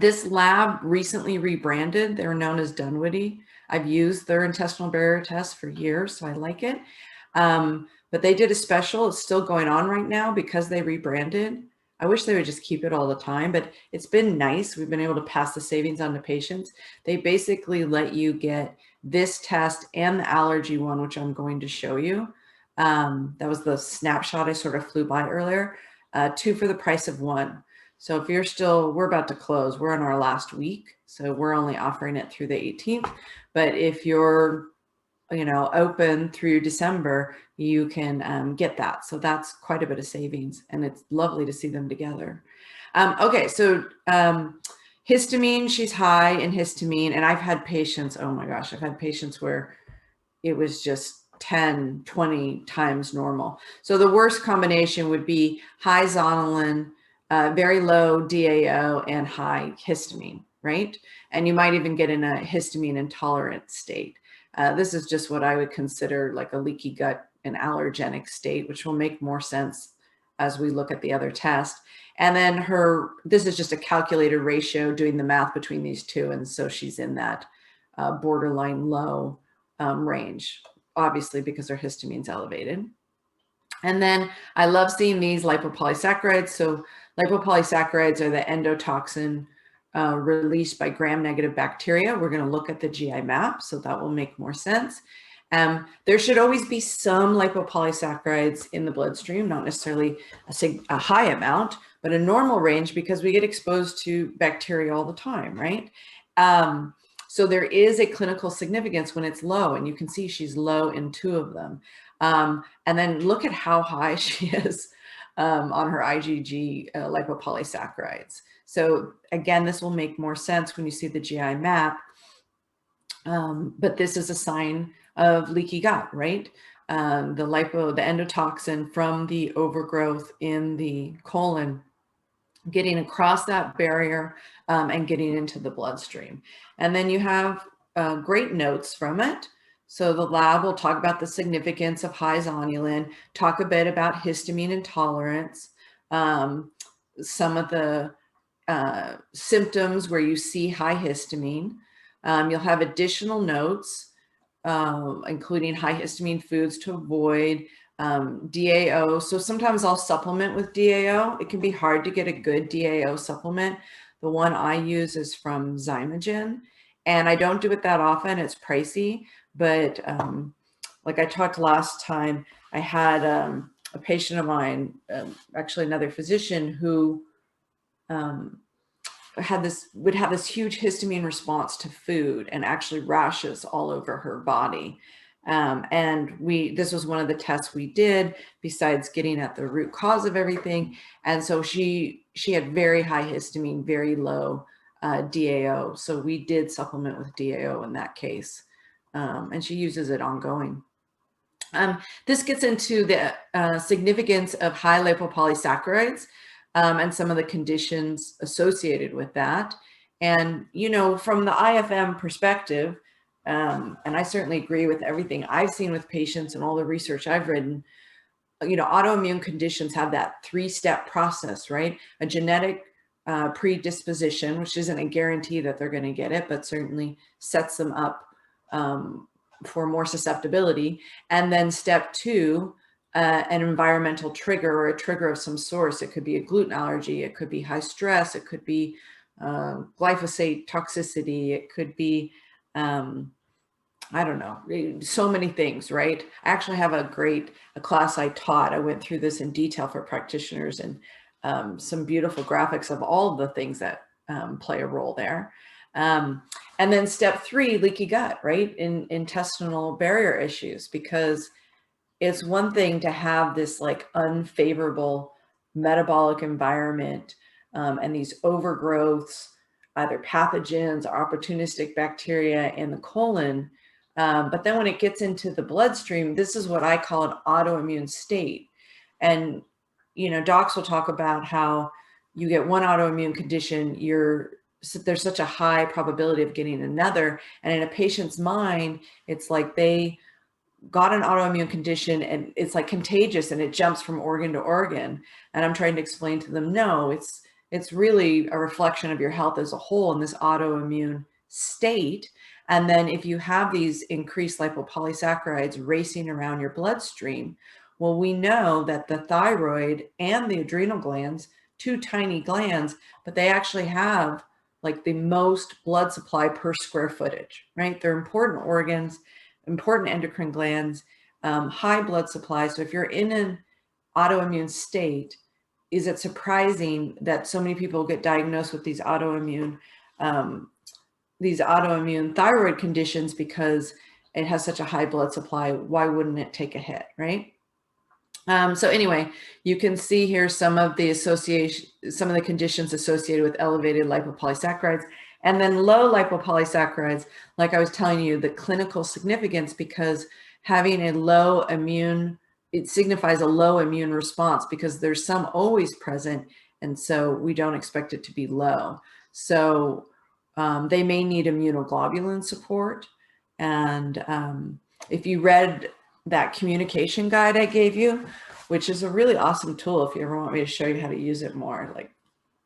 This lab recently rebranded. They were known as Dunwoody. I've used their intestinal barrier test for years, so I like it. But they did a special. It's still going on right now because they rebranded. I wish they would just keep it all the time, but it's been nice. We've been able to pass the savings on to patients. They basically let you get this test and the allergy one, which I'm going to show you. That was the snapshot I sort of flew by earlier. 2 for the price of 1. So if you're still, we're about to close. We're in our last week, so we're only offering it through the 18th. But if you're, open through December, you can get that. So that's quite a bit of savings, and it's lovely to see them together. Okay, so histamine, she's high in histamine, and I've had patients, oh my gosh, I've had patients where it was just 10, 20 times normal. So the worst combination would be high zonulin, very low DAO, and high histamine, right? And you might even get in a histamine intolerant state. This is just what I would consider like a leaky gut and allergenic state, which will make more sense as we look at the other test. And then this is just a calculated ratio doing the math between these two. And so she's in that borderline low range, obviously because her histamine's elevated. And then I love seeing these lipopolysaccharides. So lipopolysaccharides are the endotoxin released by gram-negative bacteria. We're going to look at the GI map, so that will make more sense. There should always be some lipopolysaccharides in the bloodstream, not necessarily a high amount, but a normal range, because we get exposed to bacteria all the time, right? So there is a clinical significance when it's low, and you can see she's low in 2 of them. And then look at how high she is on her IgG lipopolysaccharides. So again, this will make more sense when you see the GI map. But this is a sign of leaky gut, right? The endotoxin from the overgrowth in the colon getting across that barrier and getting into the bloodstream. And then you have great notes from it. So the lab will talk about the significance of high zonulin, talk a bit about histamine intolerance, some of the symptoms where you see high histamine. You'll have additional notes, including high histamine foods to avoid, DAO. So sometimes I'll supplement with DAO. It can be hard to get a good DAO supplement. The one I use is from Zymogen, and I don't do it that often. It's pricey, but like I talked last time, I had a patient of mine, actually another physician, who would have this huge histamine response to food and actually rashes all over her body. And this was one of the tests we did besides getting at the root cause of everything. And so she had very high histamine, very low DAO. So we did supplement with DAO in that case. And she uses it ongoing. This gets into the significance of high lipopolysaccharides and some of the conditions associated with that. And, you know, from the IFM perspective, and I certainly agree with everything I've seen with patients and all the research I've written, you know, autoimmune conditions have that 3-step process, right? A genetic predisposition, which isn't a guarantee that they're going to get it, but certainly sets them up for more susceptibility. And then step 2, an environmental trigger or a trigger of some source. It could be a gluten allergy. It could be high stress. It could be glyphosate toxicity. It could be, I don't know, so many things, right? I actually have a class I taught. I went through this in detail for practitioners, and some beautiful graphics of all of the things that play a role there. And then step 3, leaky gut, right? Intestinal barrier issues, because it's one thing to have this like unfavorable metabolic environment and these overgrowths, either pathogens or opportunistic bacteria in the colon. But then when it gets into the bloodstream, this is what I call an autoimmune state. And, you know, docs will talk about how you get one autoimmune condition, there's such a high probability of getting another. And in a patient's mind, it's like they got an autoimmune condition and it's like contagious and it jumps from organ to organ. And I'm trying to explain to them, no, it's really a reflection of your health as a whole in this autoimmune state. And then if you have these increased lipopolysaccharides racing around your bloodstream, well, we know that the thyroid and the adrenal glands, 2 tiny glands, but they actually have like the most blood supply per square footage, right? They're important organs, important endocrine glands, high blood supply. So if you're in an autoimmune state, is it surprising that so many people get diagnosed with these autoimmune thyroid conditions because it has such a high blood supply? Why wouldn't it take a hit, right? So anyway, you can see here some of the conditions associated with elevated lipopolysaccharides. And then low lipopolysaccharides, like I was telling you, the clinical significance, because having it signifies a low immune response because there's some always present. And so we don't expect it to be low. So they may need immunoglobulin support. And if you read that communication guide I gave you, which is a really awesome tool if you ever want me to show you how to use it more, like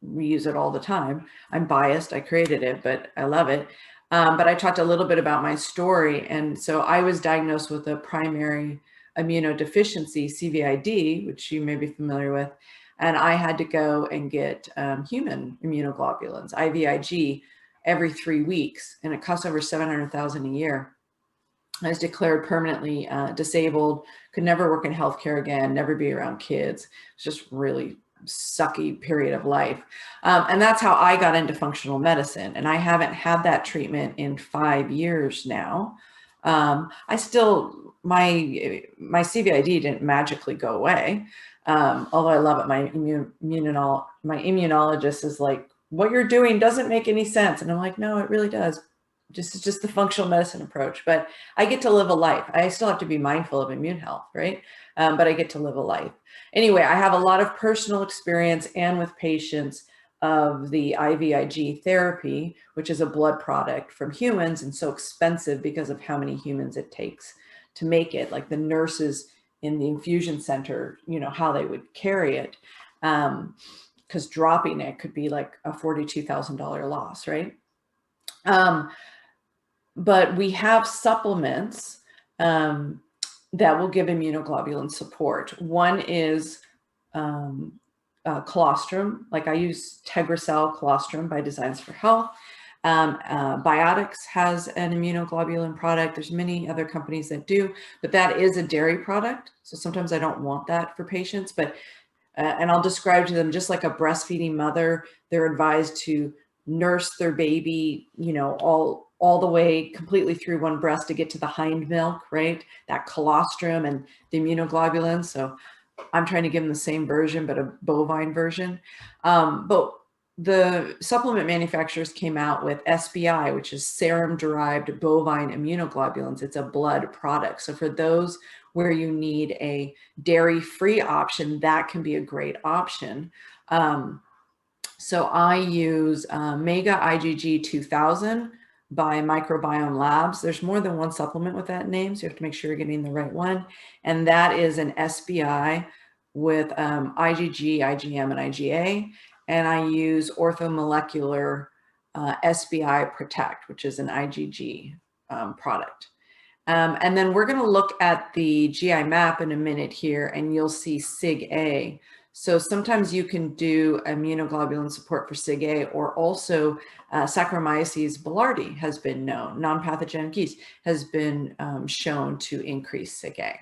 we use it all the time. I'm biased, I created it, but I love it. But I talked a little bit about my story. And so I was diagnosed with a primary immunodeficiency, CVID, which you may be familiar with. And I had to go and get human immunoglobulins, IVIG, every 3 weeks. And it costs over $700,000 a year. I was declared permanently disabled, could never work in healthcare again, never be around kids. It's just really sucky period of life. And that's how I got into functional medicine. And I haven't had that treatment in 5 years now. I still, my CVID didn't magically go away. Although I love it. My immunologist is like, what you're doing doesn't make any sense. And I'm like, no, it really does. It's just the functional medicine approach, but I get to live a life. I still have to be mindful of immune health, right? But I get to live a life. Anyway, I have a lot of personal experience and with patients of the IVIG therapy, which is a blood product from humans and so expensive because of how many humans it takes to make it. Like the nurses in the infusion center, you know, how they would carry it. Because dropping it could be like a $42,000 loss, right? But we have supplements that will give immunoglobulin support. One is colostrum. Like I use Tegracell colostrum by Designs for Health. Biotics has an immunoglobulin product. There's many other companies that do, but that is a dairy product. So sometimes I don't want that for patients, but and I'll describe to them, just like a breastfeeding mother, they're advised to nurse their baby, you know, all the way completely through one breast to get to the hind milk, right? That colostrum and the immunoglobulin. So I'm trying to give them the same version, but a bovine version. But the supplement manufacturers came out with SBI, which is serum-derived bovine immunoglobulins. It's a blood product. So for those where you need a dairy-free option, that can be a great option. So I use Mega IgG 2000 by Microbiome Labs. There's more than one supplement with that name, so you have to make sure you're getting the right one. And that is an SBI with IgG, IgM, and IgA. And I use orthomolecular SBI Protect, which is an IgG product. And then we're going to look at the GI map in a minute here, and you'll see SIG-A. So sometimes you can do immunoglobulin support for SIG-A, or also Saccharomyces boulardii has been known, non-pathogenic yeast, has been shown to increase SIG-A.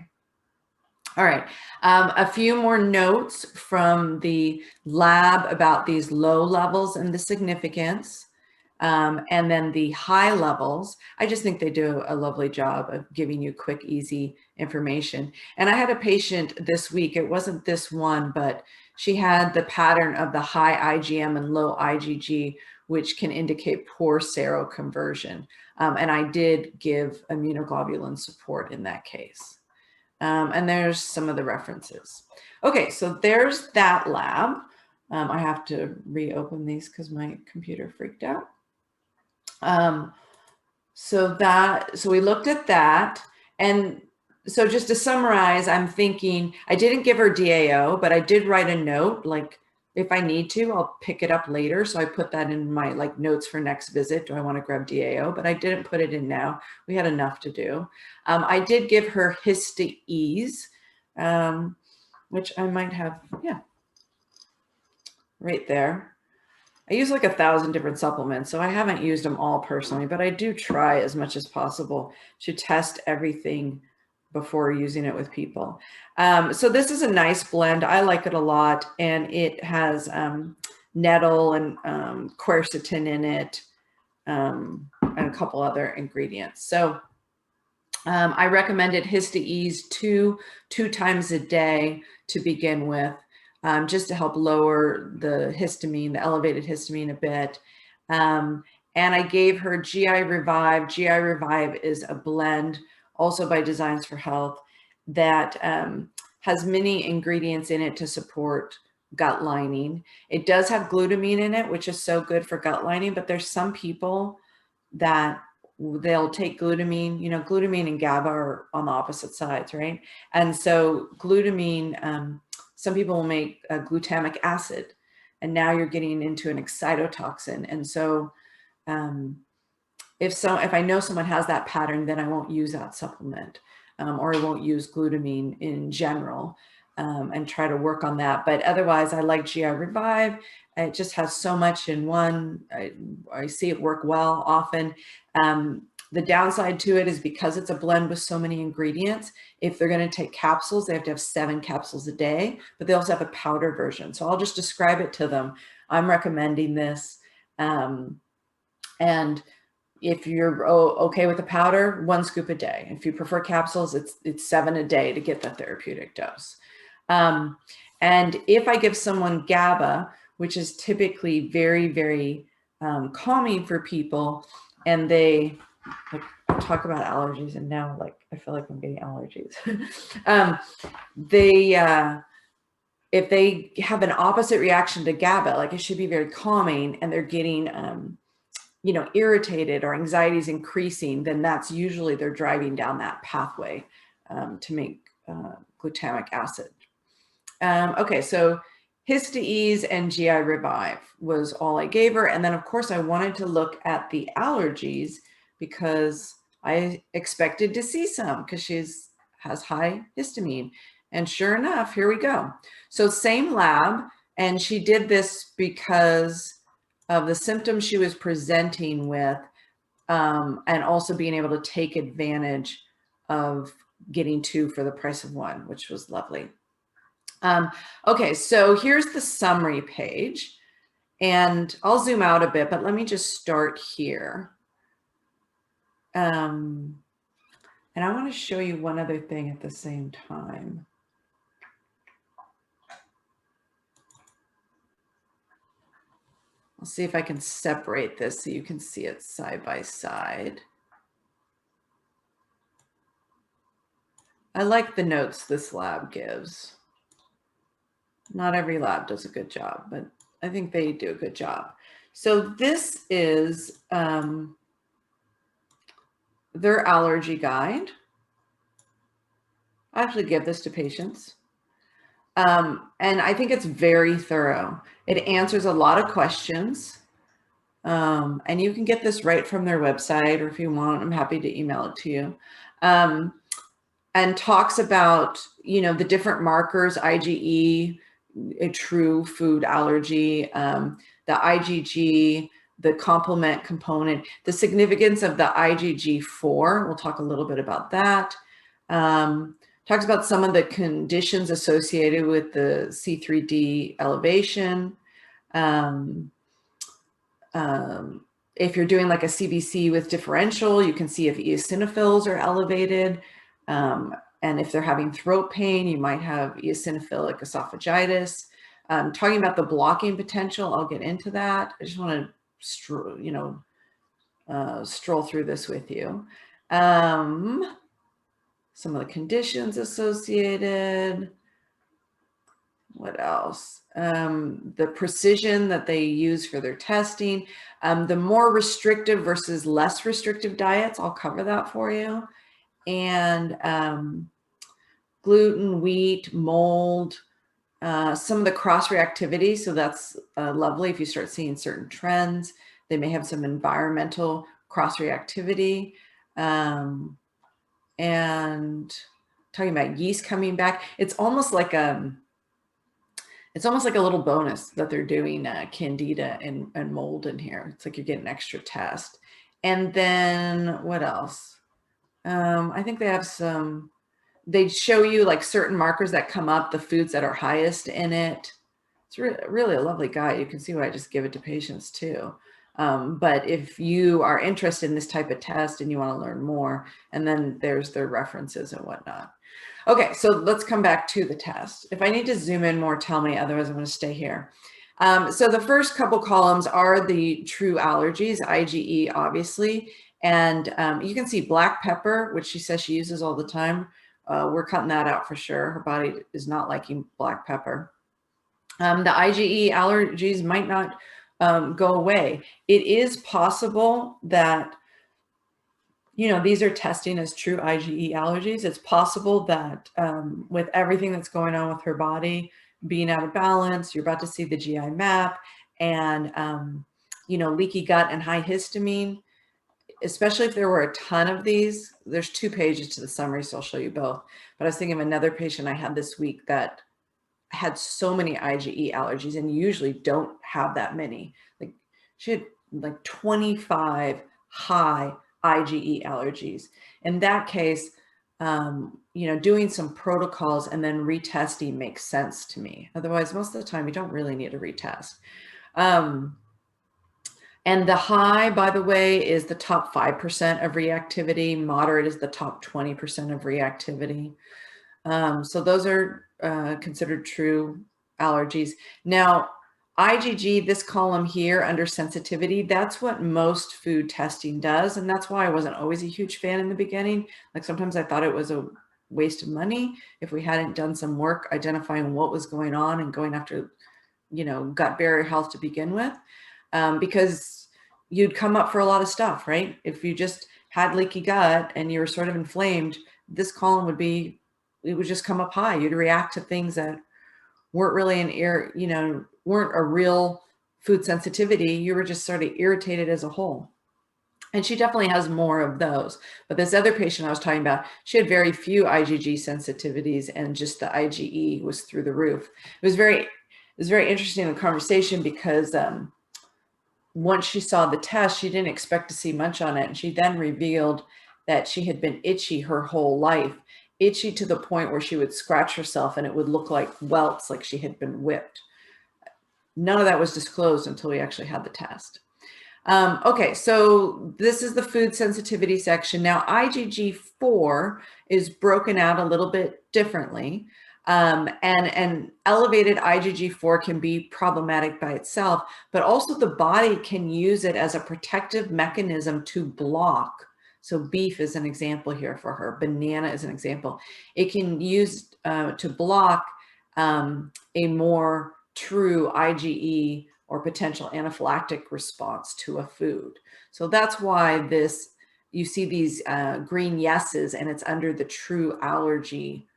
All right, a few more notes from the lab about these low levels and the significance. And then the high levels, I just think they do a lovely job of giving you quick, easy information. And I had a patient this week, it wasn't this one, but she had the pattern of the high IgM and low IgG, which can indicate poor seroconversion. And I did give immunoglobulin support in that case. And there's some of the references. Okay, so there's that lab. I have to reopen these because my computer freaked out. So we looked at that. And so just to summarize, I'm thinking, I didn't give her DAO, but I did write a note, like if I need to, I'll pick it up later. So I put that in my like notes for next visit. Do I want to grab DAO? But I didn't put it in now. We had enough to do. I did give her Histamine, which I might have, yeah, right there. I use like 1,000 different supplements, so I haven't used them all personally, but I do try as much as possible to test everything before using it with people. So this is a nice blend. I like it a lot, and it has nettle and quercetin in it, and a couple other ingredients. So I recommended Histamine two times a day to begin with. Just to help lower the histamine, the elevated histamine a bit. And I gave her GI Revive. GI Revive is a blend also by Designs for Health that has many ingredients in it to support gut lining. It does have glutamine in it, which is so good for gut lining, but there's some people that they'll take glutamine, you know, glutamine and GABA are on the opposite sides, right? And so glutamine, some people will make glutamic acid, and now you're getting into an excitotoxin. And so if I know someone has that pattern, then I won't use that supplement, or I won't use glutamine in general, and try to work on that. But otherwise, I like GI Revive. It just has so much in one. I see it work well often. The downside to it is because it's a blend with so many ingredients, if they're going to take capsules, they have to have 7 capsules a day, but they also have a powder version. So I'll just describe it to them. I'm recommending this. And if you're okay with the powder, 1 scoop a day. If you prefer capsules, it's 7 a day to get the therapeutic dose. And if I give someone GABA, which is typically very, very calming for people, and they like talk about allergies, and now like I feel like I'm getting allergies. If they have an opposite reaction to GABA, like it should be very calming, and they're getting you know, irritated or anxiety is increasing, then that's usually they're driving down that pathway to make glutamic acid. Okay, so Histamine and GI Revive was all I gave her. And then of course I wanted to look at the allergies because I expected to see some because has high histamine. And sure enough, here we go. So same lab, and she did this because of the symptoms she was presenting with, and also being able to take advantage of getting 2 for the price of 1, which was lovely. Okay, so here's the summary page, and I'll zoom out a bit, but let me just start here. And I want to show you one other thing at the same time. I'll see if I can separate this so you can see it side by side. I like the notes this lab gives. Not every lab does a good job, but I think they do a good job. So this is their allergy guide. I actually give this to patients. And I think it's very thorough. It answers a lot of questions. And you can get this right from their website, or if you want, I'm happy to email it to you. And talks about, you know, the different markers, IgE, a true food allergy, the IgG, the complement component, the significance of the IgG4. We'll talk a little bit about that. Talks about some of the conditions associated with the C3D elevation. If you're doing like a CBC with differential, you can see if eosinophils are elevated. And if they're having throat pain, you might have eosinophilic esophagitis. Talking about the blocking potential, I'll get into that. I just want to, stroll through this with you. Some of the conditions associated. What else? The precision that they use for their testing. The more restrictive versus less restrictive diets, I'll cover that for you. And gluten, wheat, mold, some of the cross-reactivity. So that's lovely if you start seeing certain trends. They may have some environmental cross-reactivity. And talking about yeast coming back, it's almost like a little bonus that they're doing candida and mold in here. It's like you're getting an extra test. And then what else? I think they have some, they show you like certain markers that come up, the foods that are highest in it. It's really a lovely guide. You can see why I just give it to patients too. But if you are interested in this type of test and you want to learn more, and then there's their references and whatnot. Okay, so let's come back to the test. If I need to zoom in more, tell me, otherwise I'm going to stay here. So the first couple columns are the true allergies, IgE obviously, and you can see black pepper, which she says she uses all the time. We're cutting that out for sure. Her body is not liking black pepper. The IgE allergies might not go away. It is possible that, you know, these are testing as true IgE allergies. It's possible that with everything that's going on with her body being out of balance, you're about to see the GI map, and, you know, leaky gut and high histamine, especially if there were a ton of these. There's 2 pages to the summary, so I'll show you both. But I was thinking of another patient I had this week that had so many IgE allergies, and usually don't have that many. Like she had like 25 high IgE allergies. In that case, you know, doing some protocols and then retesting makes sense to me. Otherwise, most of the time, you don't really need a retest. And the high, by the way, is the top 5% of reactivity. Moderate is the top 20% of reactivity. So those are considered true allergies. Now, IgG, this column here under sensitivity, that's what most food testing does. And that's why I wasn't always a huge fan in the beginning. Like sometimes I thought it was a waste of money if we hadn't done some work identifying what was going on and going after, you know, gut barrier health to begin with. Because you'd come up for a lot of stuff, right? If you just had leaky gut and you were sort of inflamed, this column would be, it would just come up high. You'd react to things that weren't really you know, weren't a real food sensitivity. You were just sort of irritated as a whole. And she definitely has more of those. But this other patient I was talking about, she had very few IgG sensitivities and just the IgE was through the roof. It was very interesting in the conversation because once she saw the test, she didn't expect to see much on it. And she then revealed that she had been itchy her whole life, itchy to the point where she would scratch herself and it would look like welts, like she had been whipped. None of that was disclosed until we actually had the test. Okay, so this is the food sensitivity section. Now, IgG4 is broken out a little bit differently. And elevated IgG4 can be problematic by itself, but also the body can use it as a protective mechanism to block. So beef is an example here for her. Banana is an example. It can use to block a more true IgE or potential anaphylactic response to a food. So that's why you see these green yeses and it's under the true allergy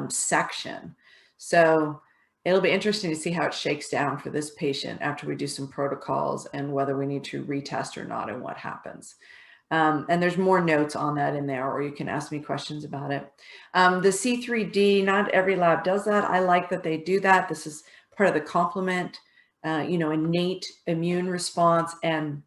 section. So it'll be interesting to see how it shakes down for this patient after we do some protocols and whether we need to retest or not and what happens. And there's more notes on that in there, or you can ask me questions about it. The C3D, not every lab does that. I like that they do that. This is part of the complement, you know, innate immune response. And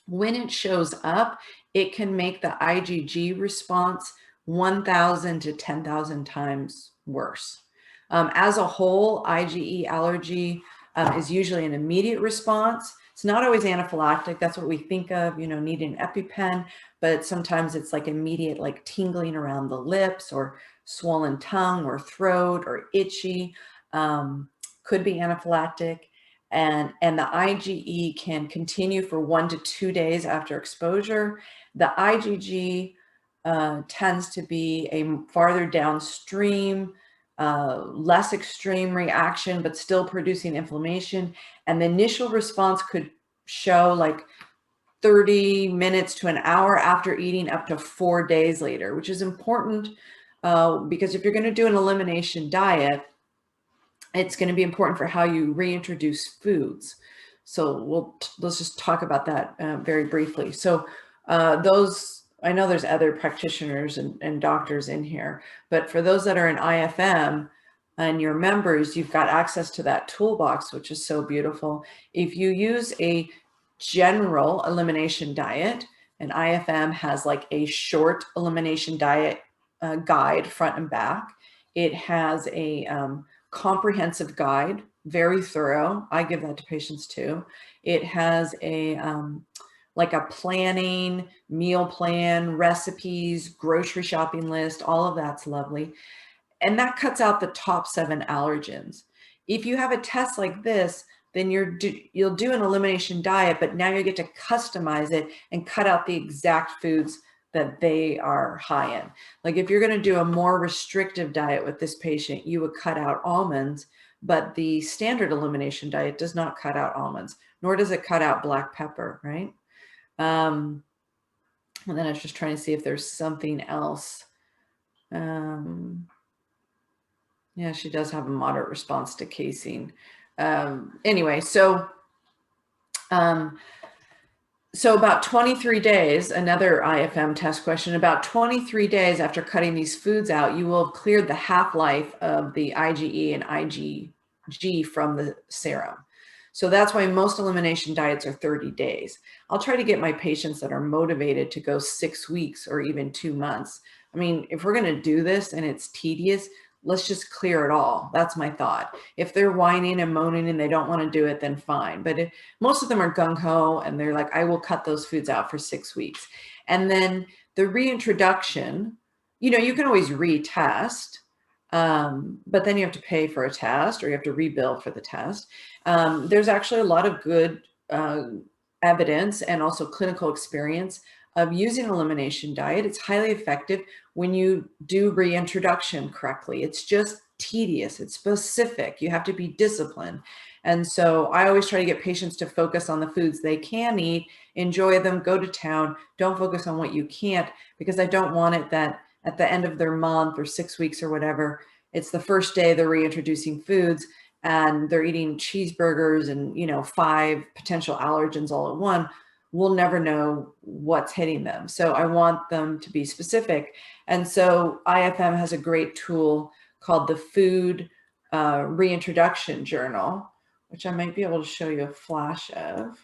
when it shows up, it can make the IgG response 1,000 to 10,000 times worse. As a whole, IgE allergy is usually an immediate response. It's not always anaphylactic. That's what we think of, you know, needing an EpiPen, but sometimes it's like immediate, like tingling around the lips or swollen tongue or throat or itchy, could be anaphylactic. And the IgE can continue for 1 to 2 days after exposure. The IgG tends to be a farther downstream, less extreme reaction, but still producing inflammation. And the initial response could show like 30 minutes to an hour after eating up to 4 days later, which is important because if you're going to do an elimination diet, it's going to be important for how you reintroduce foods. So let's just talk about that very briefly. So I know there's other practitioners and doctors in here, but for those that are in IFM and your members, you've got access to that toolbox, which is so beautiful. If you use a general elimination diet, and IFM has like a short elimination diet guide front and back. It has a comprehensive guide, very thorough. I give that to patients too. It has a like a planning, meal plan, recipes, grocery shopping list, all of that's lovely. And that cuts out the top 7 allergens. If you have a test like this, then you'll do an elimination diet, but now you get to customize it and cut out the exact foods that they are high in. Like if you're going to do a more restrictive diet with this patient, you would cut out almonds, but the standard elimination diet does not cut out almonds, nor does it cut out black pepper, right? And then I was just trying to see if there's something else. Yeah, she does have a moderate response to casein. Anyway, so about 23 days, another IFM test question, about 23 days after cutting these foods out, you will have cleared the half-life of the IgE and IgG from the serum. So that's why most elimination diets are 30 days. I'll try to get my patients that are motivated to go 6 weeks or even 2 months. I mean, if we're going to do this and it's tedious, let's just clear it all. That's my thought. If they're whining and moaning and they don't want to do it, then fine. But if, most of them are gung-ho and they're like, I will cut those foods out for 6 weeks. And then the reintroduction, you know, you can always retest, but then you have to pay for a test or you have to rebill for the test. There's actually a lot of good evidence and also clinical experience of using elimination diet. It's highly effective when you do reintroduction correctly. It's just tedious. It's specific. You have to be disciplined. And so I always try to get patients to focus on the foods they can eat, enjoy them, go to town. Don't focus on what you can't, because I don't want it that at the end of their month or 6 weeks or whatever, it's the first day they're reintroducing foods and they're eating cheeseburgers and, you know, 5 potential allergens all at once. We'll never know what's hitting them. So I want them to be specific. And so IFM has a great tool called the Food Reintroduction Journal, which I might be able to show you a flash of.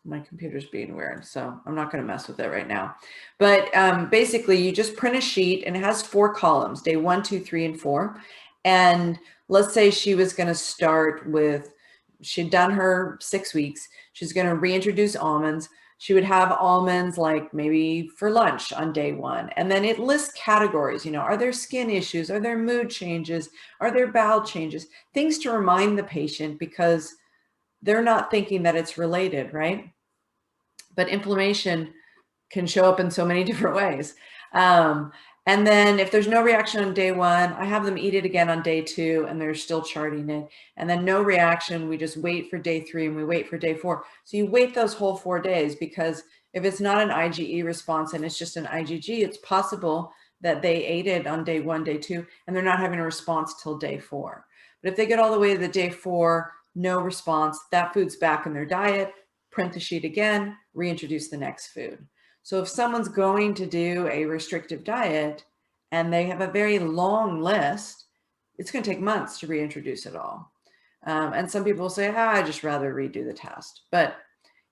My computer's being weird, so I'm not going to mess with it right now. But basically, you just print a sheet, and it has 4 columns, day 1, 2, 3, and 4. And let's say she was going to start with, she'd done her 6 weeks. She's going to reintroduce almonds. She would have almonds like maybe for lunch on day 1. And then it lists categories, you know, are there skin issues? Are there mood changes? Are there bowel changes? Things to remind the patient, because they're not thinking that it's related, right? But inflammation can show up in so many different ways. And then if there's no reaction on day 1, I have them eat it again on day 2 and they're still charting it. And then no reaction, we just wait for day 3 and we wait for day 4. So you wait those whole 4 days, because if it's not an IgE response and it's just an IgG, it's possible that they ate it on day 1, day 2, and they're not having a response till day 4. But if they get all the way to the day 4, no response, that food's back in their diet, print the sheet again, reintroduce the next food. So if someone's going to do a restrictive diet and they have a very long list, it's going to take months to reintroduce it all. And some people say, I'd just rather redo the test. But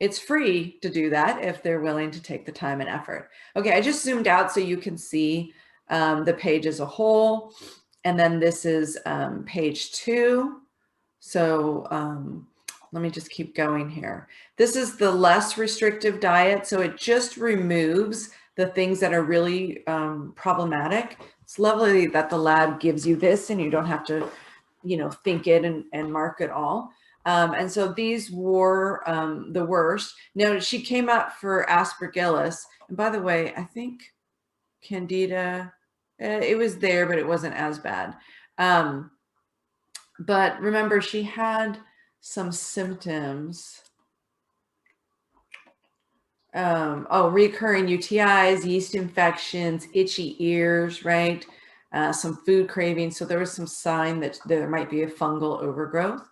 it's free to do that if they're willing to take the time and effort. Okay, I just zoomed out so you can see the page as a whole. And then this is page 2. So let me just keep going here. This is the less restrictive diet. So it just removes the things that are really problematic. It's lovely that the lab gives you this and you don't have to, you know, think it and mark it all. And so these were the worst. Now she came up for Aspergillus. And by the way, I think Candida, it was there, but it wasn't as bad. But remember, she had some symptoms. Recurring UTIs, yeast infections, itchy ears, right? Some food cravings. So there was some sign that there might be a fungal overgrowth.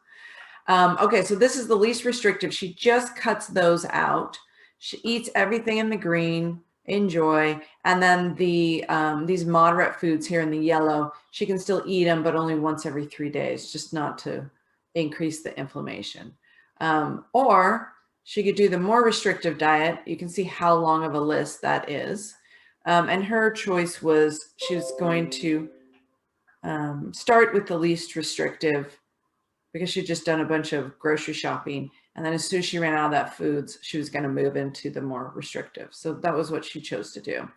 Okay, so this is the least restrictive. She just cuts those out. She eats everything in the green, enjoy. And then the these moderate foods here in the yellow, she can still eat them, but only once every 3 days, just not to increase the inflammation. Or she could do the more restrictive diet. You can see how long of a list that is. And her choice was she was going to start with the least restrictive, because she'd just done a bunch of grocery shopping. And then as soon as she ran out of that foods, she was going to move into the more restrictive. So that was what she chose to do.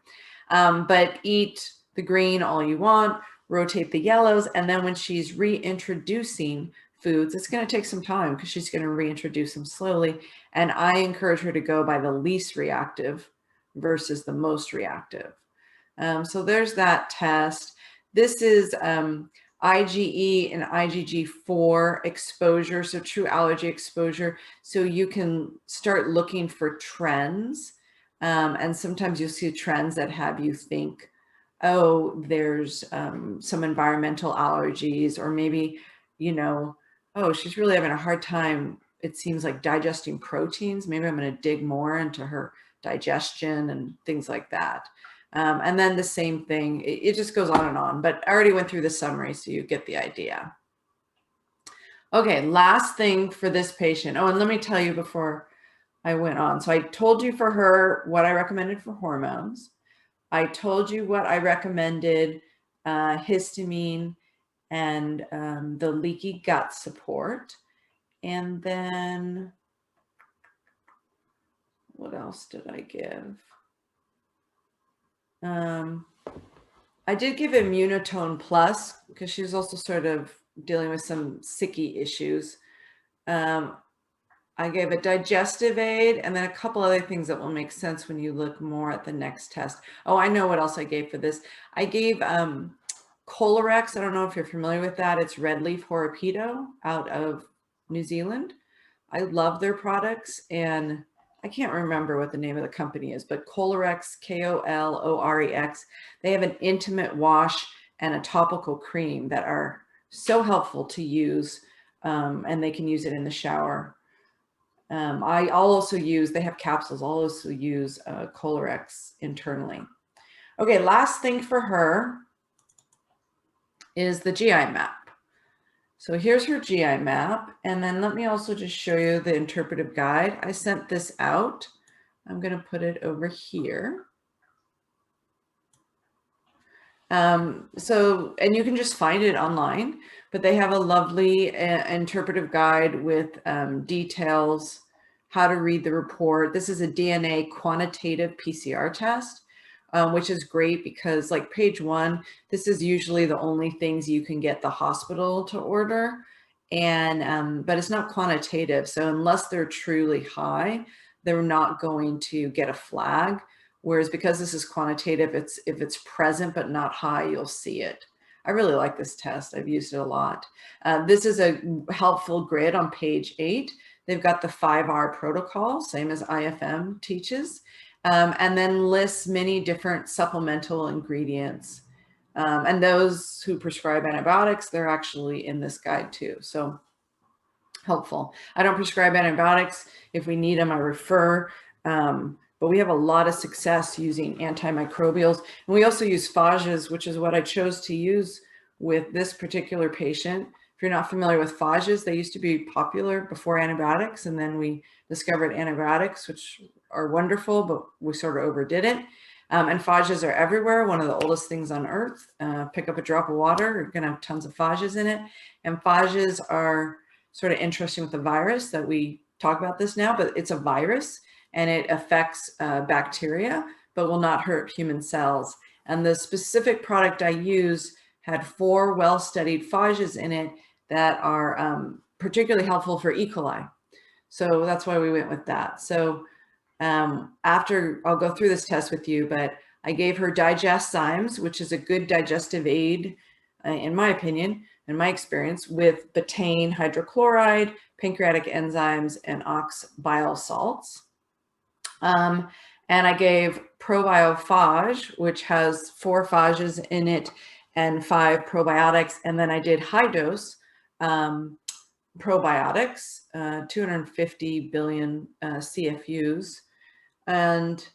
But eat the green all you want, rotate the yellows. And then when she's reintroducing foods, it's going to take some time because she's going to reintroduce them slowly. And I encourage her to go by the least reactive versus the most reactive. So there's that test. This is IgE and IgG4 exposure, so true allergy exposure. So you can start looking for trends. And sometimes you'll see trends that have you think, oh, there's some environmental allergies, or maybe, you know, oh, she's really having a hard time, it seems like, digesting proteins. Maybe I'm going to dig more into her digestion and things like that. And then the same thing, it just goes on and on, but I already went through the summary, so you get the idea. Okay, last thing for this patient. Oh, and let me tell you before I went on. So I told you for her what I recommended for hormones. I told you what I recommended, histamine and the leaky gut support. And then what else did I give? I did give Immunotone Plus because she was also sort of dealing with some sicky issues. I gave a digestive aid and then a couple other things that will make sense when you look more at the next test. Oh, I know what else I gave for this. I gave Colorex. I don't know if you're familiar with that. It's red leaf horopedo out of New Zealand. I love their products, and I can't remember what the name of the company is, but Colorex, K-O-L-O-R-E-X. They have an intimate wash and a topical cream that are so helpful to use, and they can use it in the shower. I'll also use, they have capsules, I'll also use Colorex internally. Okay, last thing for her is the GI map. So here's her GI map. And then let me also just show you the interpretive guide. I sent this out. I'm going to put it over here. And you can just find it online, but they have a lovely interpretive guide with details, how to read the report. This is a DNA quantitative PCR test, which is great because like page 1, this is usually the only things you can get the hospital to order. And, but it's not quantitative. So unless they're truly high, they're not going to get a flag. Whereas because this is quantitative, if it's present but not high, you'll see it. I really like this test. I've used it a lot. This is a helpful grid on page 8. They've got the 5R protocol, same as IFM teaches, and then lists many different supplemental ingredients. And those who prescribe antibiotics, they're actually in this guide too. So helpful. I don't prescribe antibiotics. If we need them, I refer. But we have a lot of success using antimicrobials. And we also use phages, which is what I chose to use with this particular patient. If you're not familiar with phages, they used to be popular before antibiotics. And then we discovered antibiotics, which are wonderful, but we sort of overdid it. And phages are everywhere, one of the oldest things on earth. Pick up a drop of water, you're going to have tons of phages in it. And phages are sort of interesting with the virus that we talk about this now, but it's a virus. And it affects bacteria, but will not hurt human cells. And the specific product I used had 4 well-studied phages in it that are particularly helpful for E. coli. So that's why we went with that. So after, I'll go through this test with you, but I gave her Digestzymes, which is a good digestive aid, in my opinion, in my experience, with betaine hydrochloride, pancreatic enzymes, and ox bile salts. And I gave ProbioPhage, which has 4 phages in it and 5 probiotics. And then I did high dose probiotics, 250 billion CFUs. And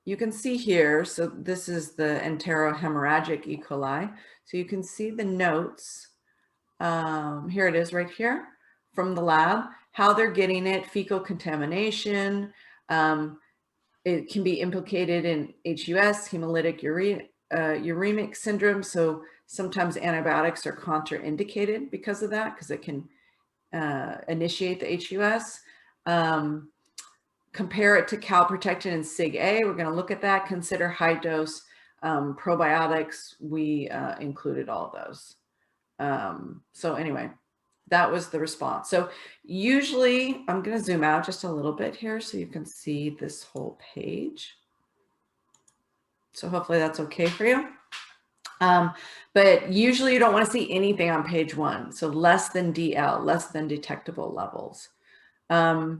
you can see here, so this is the Enterohemorrhagic E. coli. So you can see the notes. Here it is right here from the lab, how they're getting it, fecal contamination. It can be implicated in HUS, hemolytic uremic syndrome. So sometimes antibiotics are contraindicated because of that, because it can initiate the HUS. Compare it to calprotectin and Sig-A. We're going to look at that. Consider high dose probiotics. We included all those. So anyway, that was the response. So usually I'm going to zoom out just a little bit here so you can see this whole page. So hopefully that's okay for you. But usually you don't want to see anything on page 1. So less than DL, less than detectable levels. And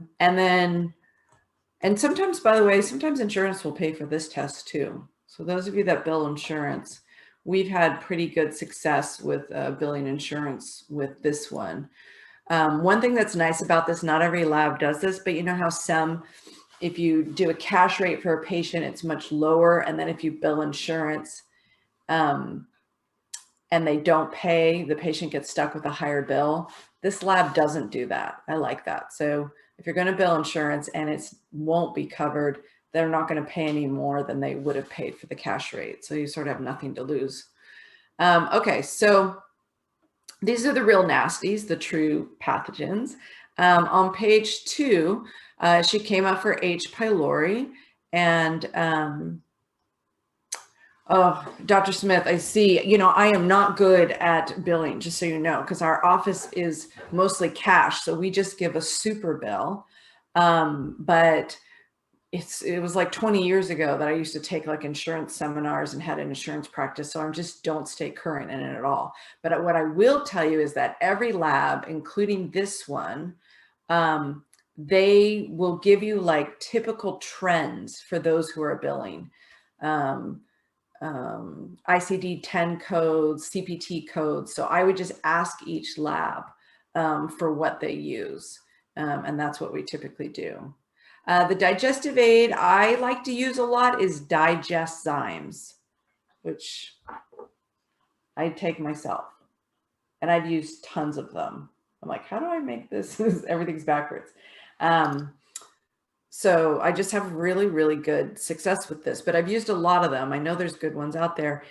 sometimes, by the way, sometimes insurance will pay for this test too. So those of you that bill insurance, we've had pretty good success with billing insurance with this one. One thing that's nice about this, not every lab does this, but you know how some, if you do a cash rate for a patient, it's much lower. And then if you bill insurance, and they don't pay, the patient gets stuck with a higher bill. This lab doesn't do that. I like that. So if you're going to bill insurance and it won't be covered, they're not going to pay any more than they would have paid for the cash rate. So you sort of have nothing to lose. Okay, so these are the real nasties, the true pathogens. On page 2, she came up for H. pylori, and oh, Dr. Smith, I see, you know, I am not good at billing, just so you know, because our office is mostly cash. So we just give a super bill. But it was like 20 years ago that I used to take like insurance seminars and had an insurance practice. So I just don't stay current in it at all. But what I will tell you is that every lab, including this one, they will give you like typical trends for those who are billing. ICD-10 codes, CPT codes. So I would just ask each lab for what they use. And that's what we typically do. The digestive aid I like to use a lot is Digestzymes, which I take myself. And I've used tons of them. I'm like, how do I make this? Everything's backwards. So I just have really, really good success with this, but I've used a lot of them. I know there's good ones out there.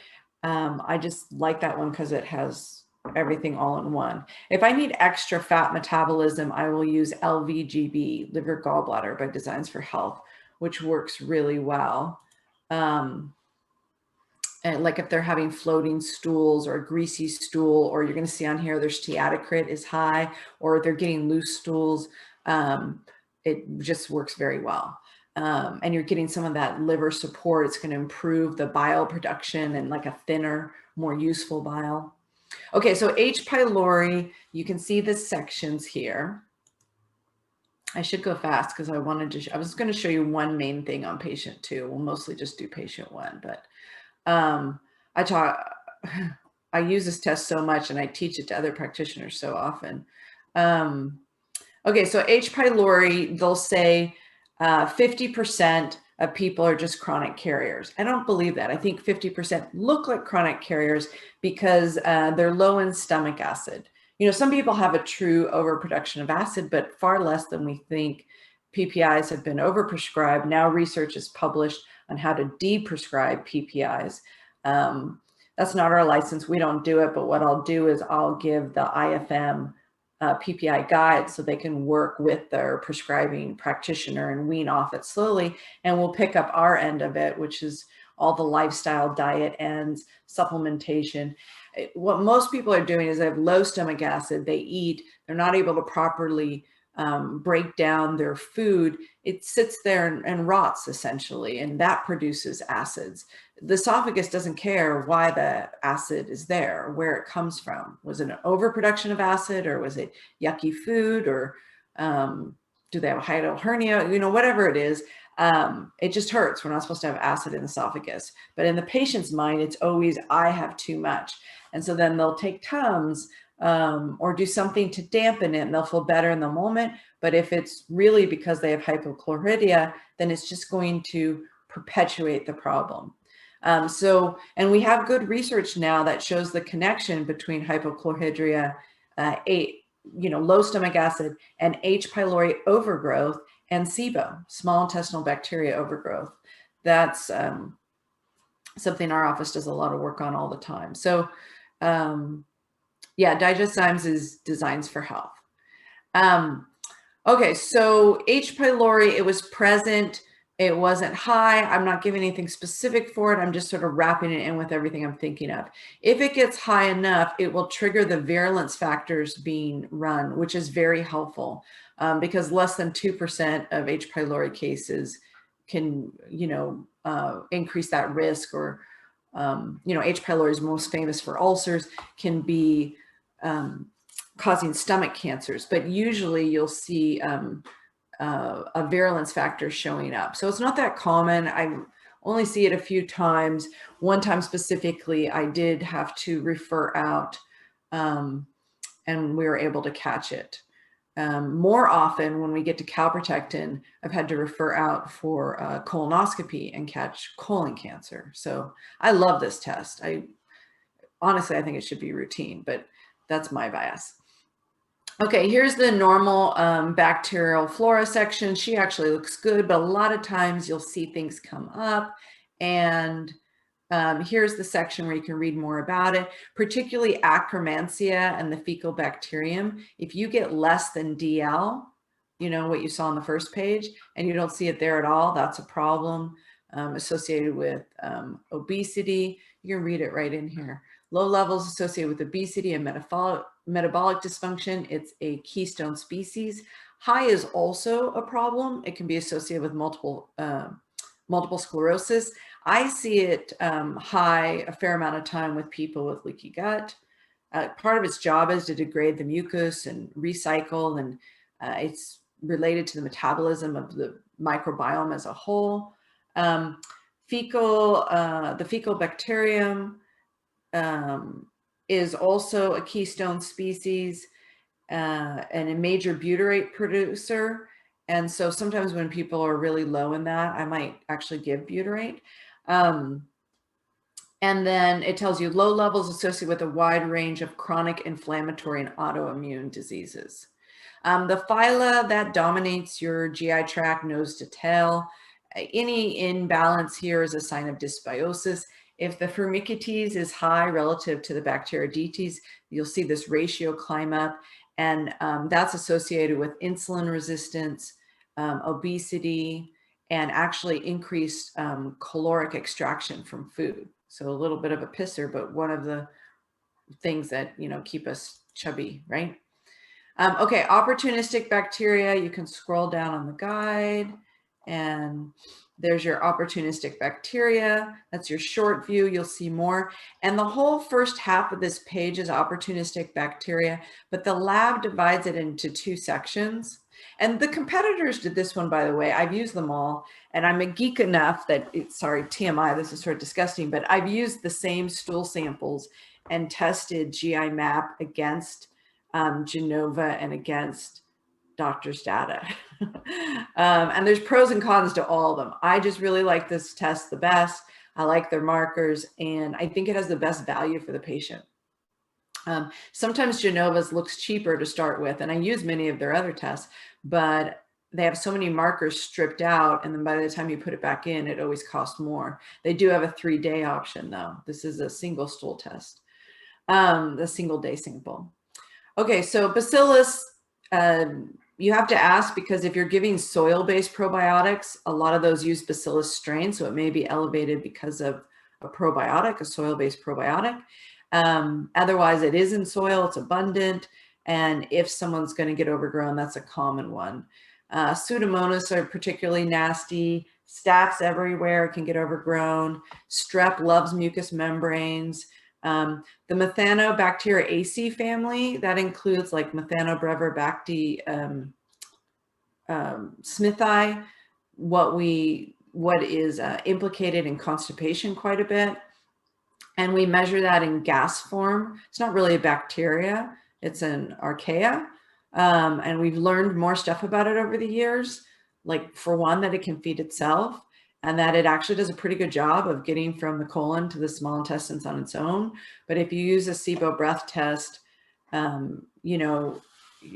I just like that one because it has everything all in one. If I need extra fat metabolism, I will use LVGB, liver gallbladder by Designs for Health, which works really well. And like if they're having floating stools or a greasy stool, or you're going to see on here, their steatocrit is high, or they're getting loose stools, it just works very well. And you're getting some of that liver support. It's going to improve the bile production and like a thinner, more useful bile. Okay, so H. pylori, you can see the sections here. I should go fast because I was going to show you one main thing on patient 2. We'll mostly just do patient 1, but I use this test so much and I teach it to other practitioners so often. Okay, so H. pylori, they'll say 50% of people are just chronic carriers. I don't believe that. I think 50% look like chronic carriers because they're low in stomach acid. You know, some people have a true overproduction of acid, but far less than we think. PPIs have been overprescribed. Now research is published on how to deprescribe PPIs. That's not our license. We don't do it, but what I'll do is I'll give the IFM PPI guide so they can work with their prescribing practitioner and wean off it slowly. And we'll pick up our end of it, which is all the lifestyle, diet, and supplementation. What most people are doing is they have low stomach acid, they eat, they're not able to properly break down their food. It sits there and rots essentially, and that produces acids. The esophagus doesn't care why the acid is there, where it comes from. Was it an overproduction of acid, or was it yucky food, or do they have a hiatal hernia? You know, whatever it is, it just hurts. We're not supposed to have acid in the esophagus. But in the patient's mind, it's always, I have too much. And so then they'll take Tums or do something to dampen it, and they'll feel better in the moment. But if it's really because they have hypochlorhydria, then it's just going to perpetuate the problem. And we have good research now that shows the connection between hypochlorhydria, low stomach acid, and H. pylori overgrowth, and SIBO, small intestinal bacteria overgrowth. That's something our office does a lot of work on all the time. So yeah, Digestzymes is Designs for Health. Okay, so H. pylori, it was present. It wasn't high. I'm not giving anything specific for it. I'm just sort of wrapping it in with everything I'm thinking of. If it gets high enough, it will trigger the virulence factors being run, which is very helpful because less than 2% of H. pylori cases can, increase that risk, or, H. pylori is most famous for ulcers, can be causing stomach cancers, but usually you'll see a virulence factor showing up. So it's not that common. I only see it a few times. One time specifically, I did have to refer out and we were able to catch it. More often when we get to calprotectin, I've had to refer out for colonoscopy and catch colon cancer. So I love this test. honestly, I think it should be routine, but that's my bias. Okay, here's the normal bacterial flora section. She actually looks good, but a lot of times you'll see things come up. And here's the section where you can read more about it, particularly Akkermansia and the fecal bacterium. If you get less than DL, you know what you saw on the first page, and you don't see it there at all, that's a problem associated with obesity. You can read it right in here. Low levels associated with obesity and metabolic dysfunction. It's a keystone species. High is also a problem. It can be associated with multiple sclerosis. I see it high a fair amount of time with people with leaky gut. Part of its job is to degrade the mucus and recycle, and it's related to the metabolism of the microbiome as a whole. The fecal bacterium is also a keystone species and a major butyrate producer. And so sometimes when people are really low in that, I might actually give butyrate. And then it tells you low levels associated with a wide range of chronic inflammatory and autoimmune diseases. The phyla that dominates your GI tract, nose to tail. Any imbalance here is a sign of dysbiosis. If the Firmicutes is high relative to the Bacteroidetes, you'll see this ratio climb up, and that's associated with insulin resistance, obesity, and actually increased caloric extraction from food. So a little bit of a pisser, but one of the things that, you know, keep us chubby, right? Okay, opportunistic bacteria, you can scroll down on the guide, and there's your opportunistic bacteria. That's your short view. You'll see more. And the whole first half of this page is opportunistic bacteria, but the lab divides it into two sections. And the competitors did this one, by the way. I've used them all, and I'm a geek enough that, sorry, TMI, this is sort of disgusting, but I've used the same stool samples and tested GI map against Genova and against doctor's data. And there's pros and cons to all of them. I just really like this test the best. I like their markers, and I think it has the best value for the patient. Sometimes Genova's looks cheaper to start with, and I use many of their other tests, but they have so many markers stripped out, and then by the time you put it back in, it always costs more. They do have a 3-day option though. This is a single stool test, the single day sample. Okay, so Bacillus, you have to ask, because if you're giving soil-based probiotics, a lot of those use Bacillus strain, so it may be elevated because of a probiotic, a soil-based probiotic. Otherwise, it is in soil, it's abundant, and if someone's going to get overgrown, that's a common one. Pseudomonas are particularly nasty. Staph everywhere can get overgrown. Strep loves mucous membranes. The Methanobacteriaceae family, that includes like Methanobrevirbacter smithii, what is implicated in constipation quite a bit. And we measure that in gas form. It's not really a bacteria, it's an archaea. And we've learned more stuff about it over the years, like for one, that it can feed itself, and that it actually does a pretty good job of getting from the colon to the small intestines on its own. But if you use a SIBO breath test, you know,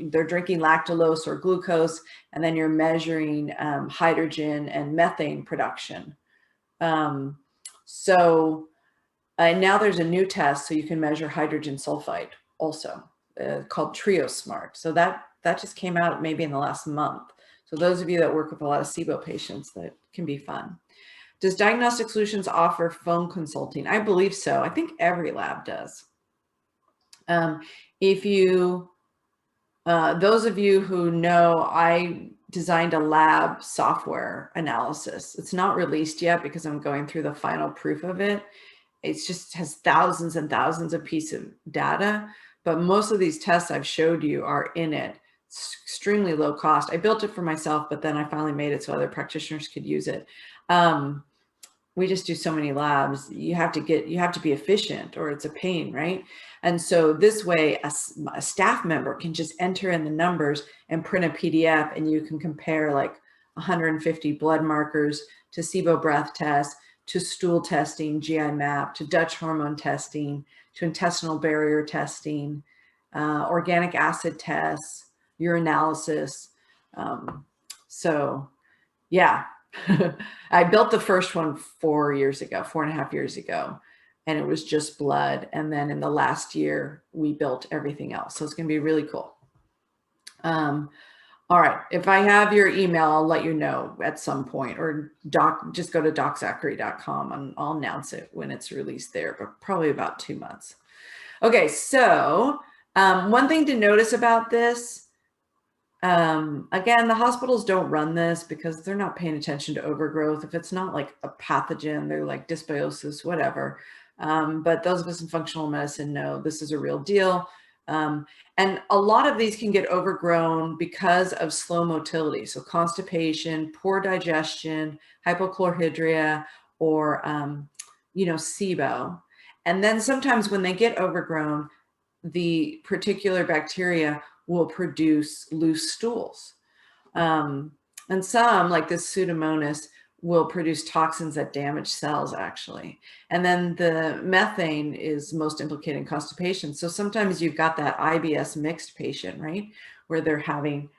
they're drinking lactulose or glucose, and then you're measuring hydrogen and methane production. And now there's a new test, so you can measure hydrogen sulfide also, called TrioSmart. So that just came out maybe in the last month. So those of you that work with a lot of SIBO patients, that can be fun. Does Diagnostic Solutions offer phone consulting? I believe so. I think every lab does. If you, those of you who know, I designed a lab software analysis. It's not released yet because I'm going through the final proof of it. It just has thousands and thousands of pieces of data, but most of these tests I've showed you are in it. It's extremely low cost. I built it for myself, but then I finally made it so other practitioners could use it. We just do so many labs. You have to be efficient, or it's a pain, right? And so this way, a staff member can just enter in the numbers and print a PDF, and you can compare like 150 blood markers to SIBO breath tests, to stool testing, GI map, to Dutch hormone testing, to intestinal barrier testing, organic acid tests, urinalysis. So yeah, I built the first one 4.5 years ago, and it was just blood. And then in the last year, we built everything else. So it's going to be really cool. All right. If I have your email, I'll let you know at some point, or just go to doczachary.com and I'll announce it when it's released there, but probably about 2 months. Okay. So one thing to notice about this, again, the hospitals don't run this because they're not paying attention to overgrowth. If it's not like a pathogen, they're like dysbiosis, whatever. But those of us in functional medicine know this is a real deal. And a lot of these can get overgrown because of slow motility. So constipation, poor digestion, hypochlorhydria, or, SIBO. And then sometimes when they get overgrown, the particular bacteria will produce loose stools. And some, like this Pseudomonas, will produce toxins that damage cells, actually. And then the methane is most implicated in constipation. So sometimes you've got that IBS mixed patient, right, where they're having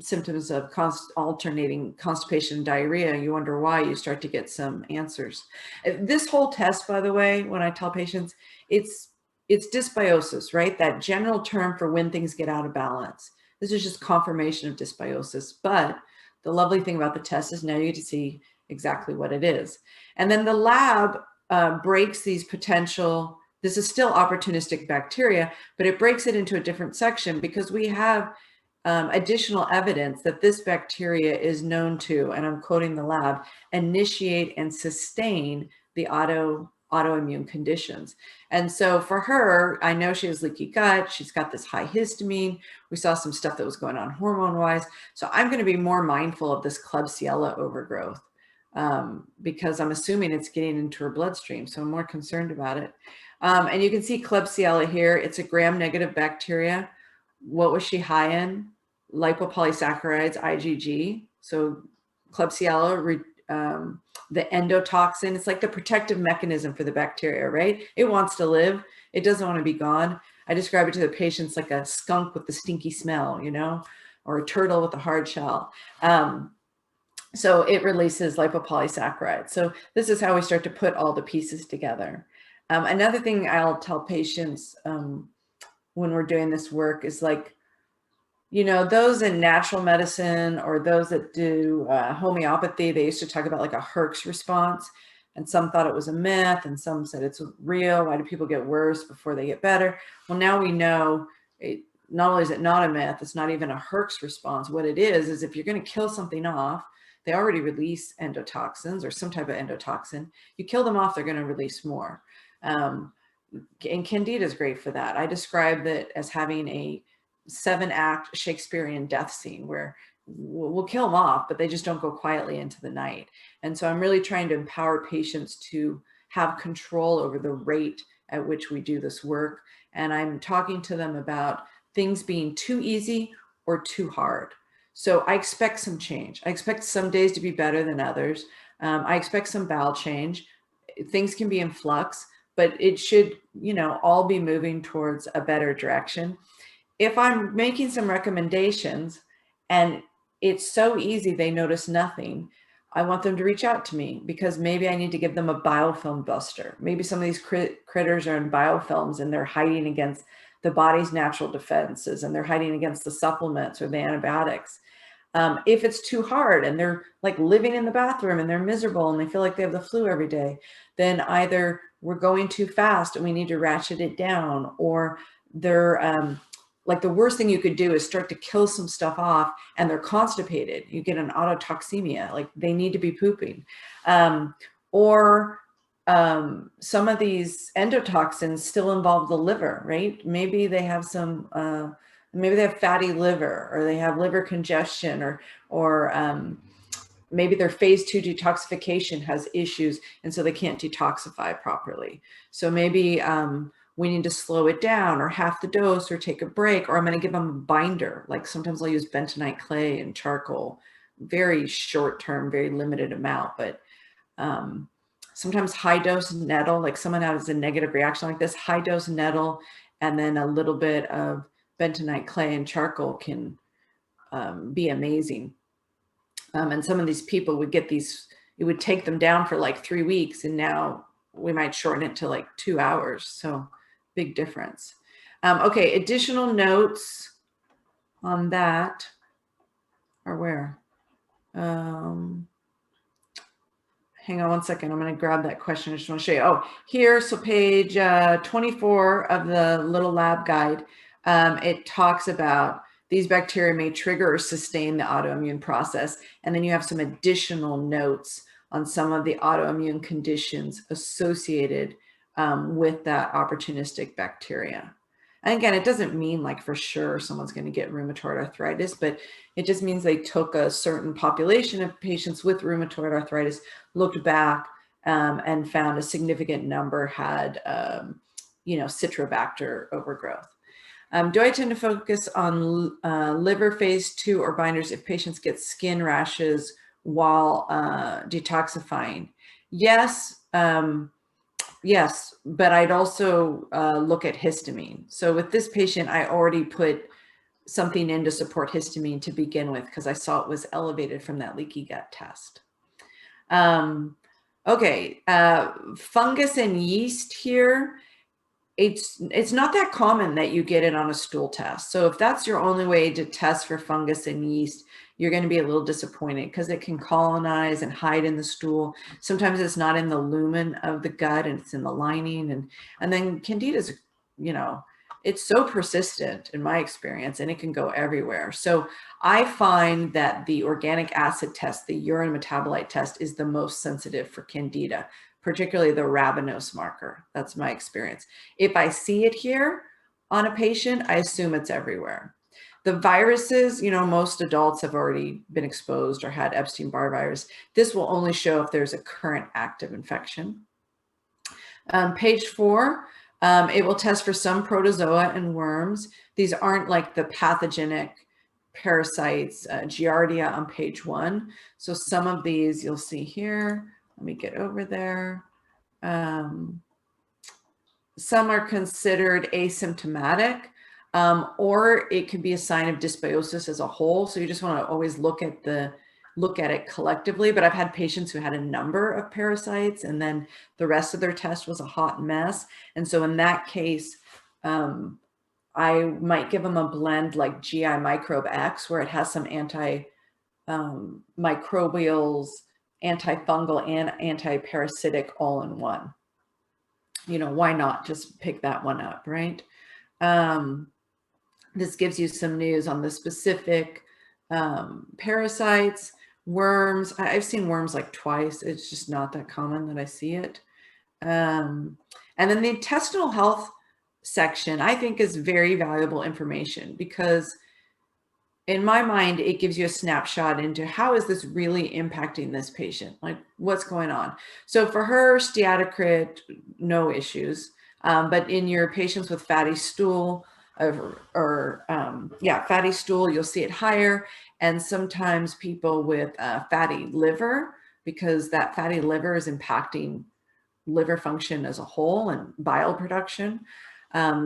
symptoms of alternating constipation and diarrhea. You wonder why. You start to get some answers. This whole test, by the way, when I tell patients, it's dysbiosis, right? That general term for when things get out of balance. This is just confirmation of dysbiosis. But the lovely thing about the test is now you get to see exactly what it is. And then the lab breaks these potential, this is still opportunistic bacteria, but it breaks it into a different section because we have additional evidence that this bacteria is known to, and I'm quoting the lab, initiate and sustain the autoimmune conditions. And so for her, I know she has leaky gut. She's got this high histamine. We saw some stuff that was going on hormone-wise. So I'm going to be more mindful of this Klebsiella overgrowth because I'm assuming it's getting into her bloodstream. So I'm more concerned about it. And you can see Klebsiella here. It's a gram-negative bacteria. What was she high in? Lipopolysaccharides, IgG. So Klebsiella, the endotoxin, it's like the protective mechanism for the bacteria, right? It wants to live. It doesn't want to be gone. I describe it to the patients like a skunk with the stinky smell, or a turtle with a hard shell. So it releases lipopolysaccharides. So this is how we start to put all the pieces together. Another thing I'll tell patients when we're doing this work is like, those in natural medicine or those that do homeopathy, they used to talk about like a Herx response, and some thought it was a myth and some said it's real. Why do people get worse before they get better? Well, now we know not only is it not a myth, it's not even a Herx response. What it is if you're going to kill something off, they already release endotoxins or some type of endotoxin. You kill them off, they're going to release more. And Candida is great for that. I describe it as having a 7-act Shakespearean death scene where we'll kill them off, but they just don't go quietly into the night. And so I'm really trying to empower patients to have control over the rate at which we do this work. And I'm talking to them about things being too easy or too hard. So I expect some change. I expect some days to be better than others. I expect some bowel change. Things can be in flux, but it should, all be moving towards a better direction. If I'm making some recommendations and it's so easy they notice nothing, I want them to reach out to me because maybe I need to give them a biofilm buster. Maybe some of these critters are in biofilms and they're hiding against the body's natural defenses and they're hiding against the supplements or the antibiotics. If it's too hard and they're like living in the bathroom and they're miserable and they feel like they have the flu every day, then either we're going too fast and we need to ratchet it down, or they're like the worst thing you could do is start to kill some stuff off and they're constipated. You get an autotoxemia, like they need to be pooping. Or some of these endotoxins still involve the liver, right? Maybe they have some, maybe they have fatty liver, or they have liver congestion, or maybe their phase 2 detoxification has issues, and so they can't detoxify properly. So maybe we need to slow it down or half the dose or take a break, or I'm going to give them a binder. Like sometimes I'll use bentonite clay and charcoal, very short term, very limited amount, but Sometimes high dose nettle, like someone has a negative reaction like this, high dose nettle, and then a little bit of bentonite clay and charcoal can be amazing. And some of these people would get these, it would take them down for like 3 weeks, and now we might shorten it to like 2 hours. So big difference. Okay, additional notes on that are where? Hang on one second. I'm going to grab that question. I just want to show you. Oh, here. So page 24 of the little lab guide, it talks about these bacteria may trigger or sustain the autoimmune process. And then you have some additional notes on some of the autoimmune conditions associated with that opportunistic bacteria. And again, it doesn't mean like for sure someone's going to get rheumatoid arthritis, but it just means they took a certain population of patients with rheumatoid arthritis, looked back, and found a significant number had, Citrobacter overgrowth. Do I tend to focus on liver phase 2 or binders if patients get skin rashes while detoxifying? Yes. Yes, but I'd also look at histamine. So with this patient, I already put something in to support histamine to begin with because I saw it was elevated from that leaky gut test. Okay, fungus and yeast here. It's not that common that you get it on a stool test. So if that's your only way to test for fungus and yeast, you're going to be a little disappointed because it can colonize and hide in the stool. Sometimes it's not in the lumen of the gut and it's in the lining. And then candida's, it's so persistent in my experience, and it can go everywhere. So I find that the organic acid test, the urine metabolite test, is the most sensitive for candida, particularly the Rabinose marker. That's my experience. If I see it here on a patient, I assume it's everywhere. The viruses, most adults have already been exposed or had Epstein-Barr virus. This will only show if there's a current active infection. Page 4, it will test for some protozoa and worms. These aren't like the pathogenic parasites, Giardia on page 1. So some of these you'll see here. Let me get over there. Some are considered asymptomatic, or it could be a sign of dysbiosis as a whole. So you just want to always look at it collectively. But I've had patients who had a number of parasites, and then the rest of their test was a hot mess. And so in that case, I might give them a blend like GI Microbe X, where it has some antimicrobials, antifungal, and antiparasitic all in one. Why not just pick that one up, right? This gives you some news on the specific parasites, worms. I've seen worms like twice. It's just not that common that I see it. And then the intestinal health section, I think, is very valuable information because in my mind, it gives you a snapshot into how is this really impacting this patient? Like what's going on? So for her, steatocrit, no issues. But in your patients with fatty stool fatty stool, you'll see it higher. And sometimes people with fatty liver, because that fatty liver is impacting liver function as a whole and bile production.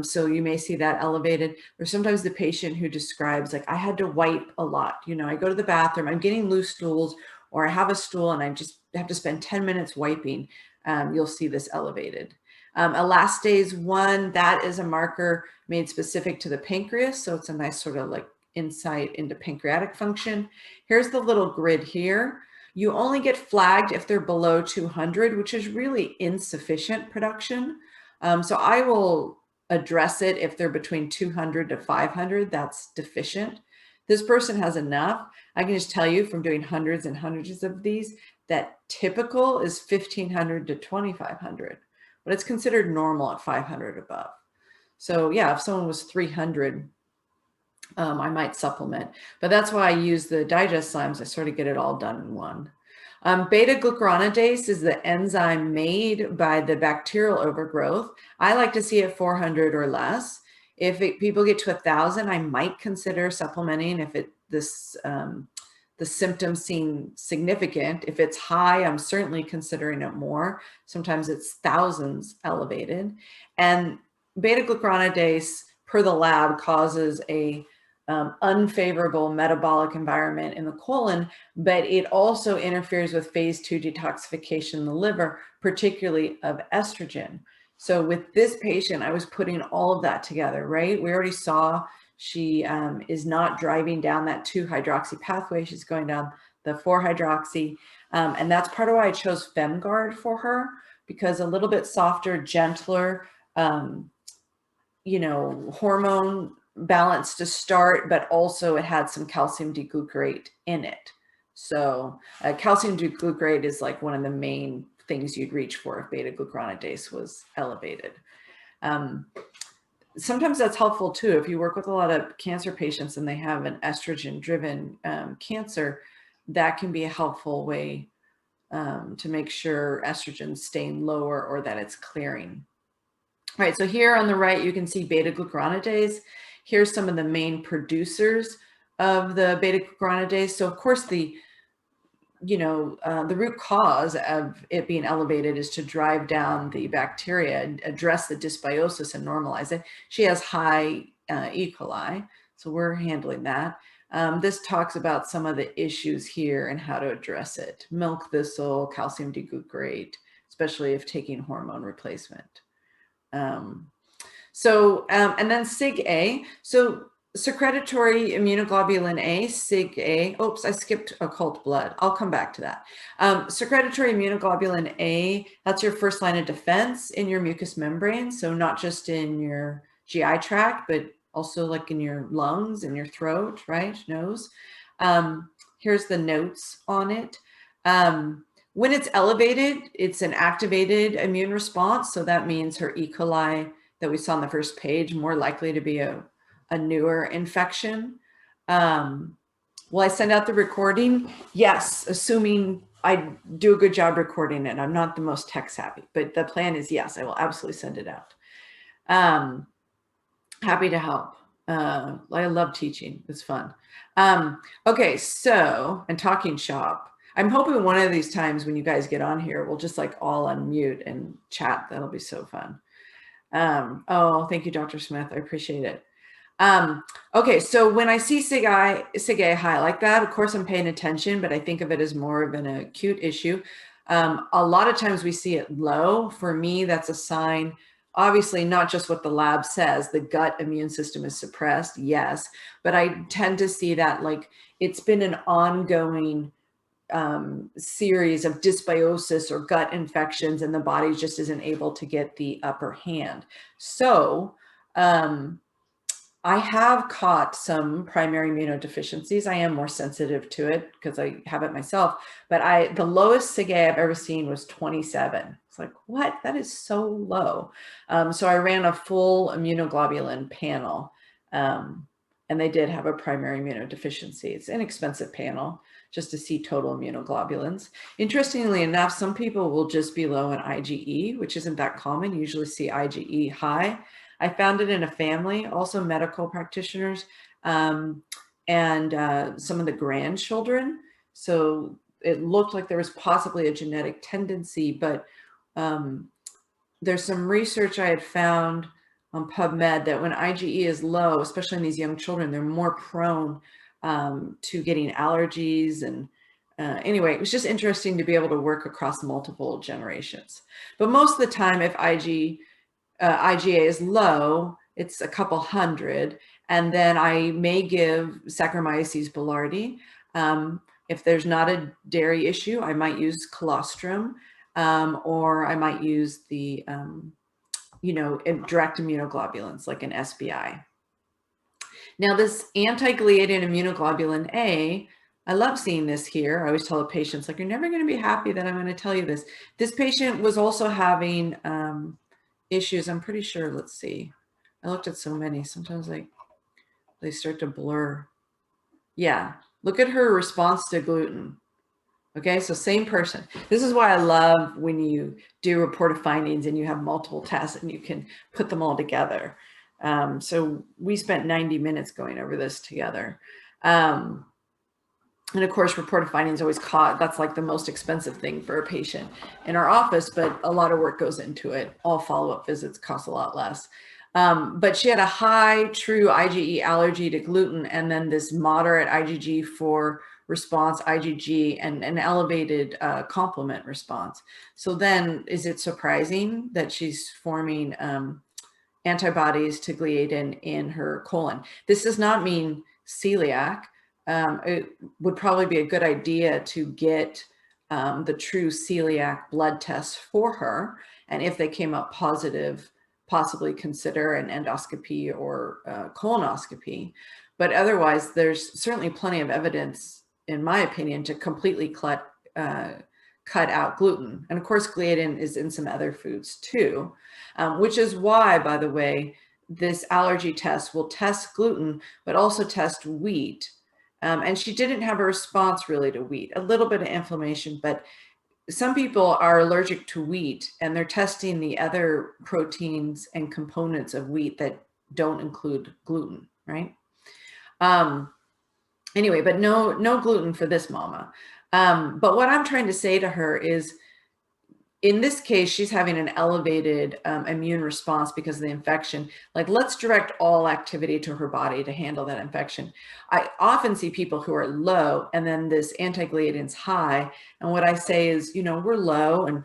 So you may see that elevated, or sometimes the patient who describes like, I had to wipe a lot. I go to the bathroom, I'm getting loose stools, or I have a stool and I just have to spend 10 minutes wiping. You'll see this elevated. Elastase 1, that is a marker made specific to the pancreas. So it's a nice sort of like insight into pancreatic function. Here's the little grid here. You only get flagged if they're below 200, which is really insufficient production. So I will address it if they're between 200 to 500, that's deficient. This person has enough. I can just tell you from doing hundreds and hundreds of these that typical is 1,500 to 2,500, but it's considered normal at 500 above. So yeah, if someone was 300, I might supplement, but that's why I use the digest slimes. I sort of get it all done in one. Beta-glucuronidase is the enzyme made by the bacterial overgrowth. I like to see it 400 or less. If people get to 1,000, I might consider supplementing if the the symptoms seem significant. If it's high, I'm certainly considering it more. Sometimes it's thousands elevated. And beta-glucuronidase, per the lab, causes a unfavorable metabolic environment in the colon, but it also interferes with phase 2 detoxification in the liver, particularly of estrogen. So with this patient, I was putting all of that together, right? We already saw she is not driving down that 2-hydroxy pathway. She's going down the 4-hydroxy. And that's part of why I chose FemGuard for her, because a little bit softer, gentler, hormone balance to start, but also it had some calcium D-glucarate in it. So calcium D-glucarate is like one of the main things you'd reach for if beta-glucuronidase was elevated. Sometimes that's helpful too. If you work with a lot of cancer patients and they have an estrogen-driven cancer, that can be a helpful way to make sure estrogen's staying lower or that it's clearing. All right, so here on the right, you can see beta-glucuronidase. Here's some of the main producers of the beta-glucuronidase. So of course, the root cause of it being elevated is to drive down the bacteria and address the dysbiosis and normalize it. She has high E. coli, so we're handling that. This talks about some of the issues here and how to address it. Milk thistle, calcium D-glucarate, especially if taking hormone replacement. And then SIG-A. So secretory immunoglobulin A, SIG-A. Oops, I skipped occult blood. I'll come back to that. Secretory immunoglobulin A, that's your first line of defense in your mucous membrane. So not just in your GI tract, but also like in your lungs and your throat, right? Nose. Here's the notes on it. When it's elevated, it's an activated immune response. So that means her E. coli that we saw on the first page, more likely to be a newer infection. Will I send out the recording? Yes, assuming I do a good job recording it. I'm not the most tech savvy, but the plan is yes, I will absolutely send it out. Happy to help. I love teaching. It's fun. Okay, so, and talking shop. I'm hoping one of these times when you guys get on here, we'll just like all unmute and chat. That'll be so fun. Oh, thank you, Dr. Smith. I appreciate it. Okay, so when I see SIG-A high like that, of course I'm paying attention, but I think of it as more of an acute issue. A lot of times we see it low. For me, that's a sign, obviously not just what the lab says, the gut immune system is suppressed, yes, but I tend to see that like it's been an ongoing series of dysbiosis or gut infections and the body just isn't able to get the upper hand. So I have caught some primary immunodeficiencies. I am more sensitive to it because I have it myself, but the lowest SIG-A I've ever seen was 27. It's like, what? That is so low. So I ran a full immunoglobulin panel and they did have a primary immunodeficiency. It's an inexpensive panel just to see total immunoglobulins. Interestingly enough, some people will just be low in IgE, which isn't that common. You usually see IgE high. I found it in a family, also medical practitioners, and some of the grandchildren. So it looked like there was possibly a genetic tendency, but there's some research I had found on PubMed that when IgE is low, especially in these young children, they're more prone to getting allergies. And anyway, it was just interesting to be able to work across multiple generations. But most of the time, if IgA is low, it's a couple hundred, and then I may give Saccharomyces boulardii. If there's not a dairy issue, I might use colostrum, or I might use the direct immunoglobulins like an SBI. Now this anti-gliadin immunoglobulin A, I love seeing this here. I always tell the patients, like, you're never going to be happy that I'm going to tell you this. This patient was also having issues. I'm pretty sure, let's see. I looked at so many. Sometimes they start to blur. Yeah, look at her response to gluten. Okay, so same person. This is why I love when you do report of findings and you have multiple tests and you can put them all together. So we spent 90 minutes going over this together. And of course, reported findings always that's like the most expensive thing for a patient in our office, but a lot of work goes into it. All follow-up visits cost a lot less. But she had a high true IgE allergy to gluten, and then this moderate IgG4 response, IgG, and an elevated complement response. So then is it surprising that she's forming antibodies to gliadin in her colon? This does not mean celiac. It would probably be a good idea to get the true celiac blood tests for her. And if they came up positive, possibly consider an endoscopy or colonoscopy. But otherwise, there's certainly plenty of evidence, in my opinion, to completely cut out gluten. And of course, gliadin is in some other foods too, which is why, by the way, this allergy test will test gluten, but also test wheat. And she didn't have a response really to wheat, a little bit of inflammation, but some people are allergic to wheat and they're testing the other proteins and components of wheat that don't include gluten, right? Anyway, but no gluten for this mama. But what I'm trying to say to her is, in this case, she's having an elevated immune response because of the infection. Like, let's direct all activity to her body to handle that infection. I often see people who are low and then this anti-gliadin's high. And what I say is, you know, we're low and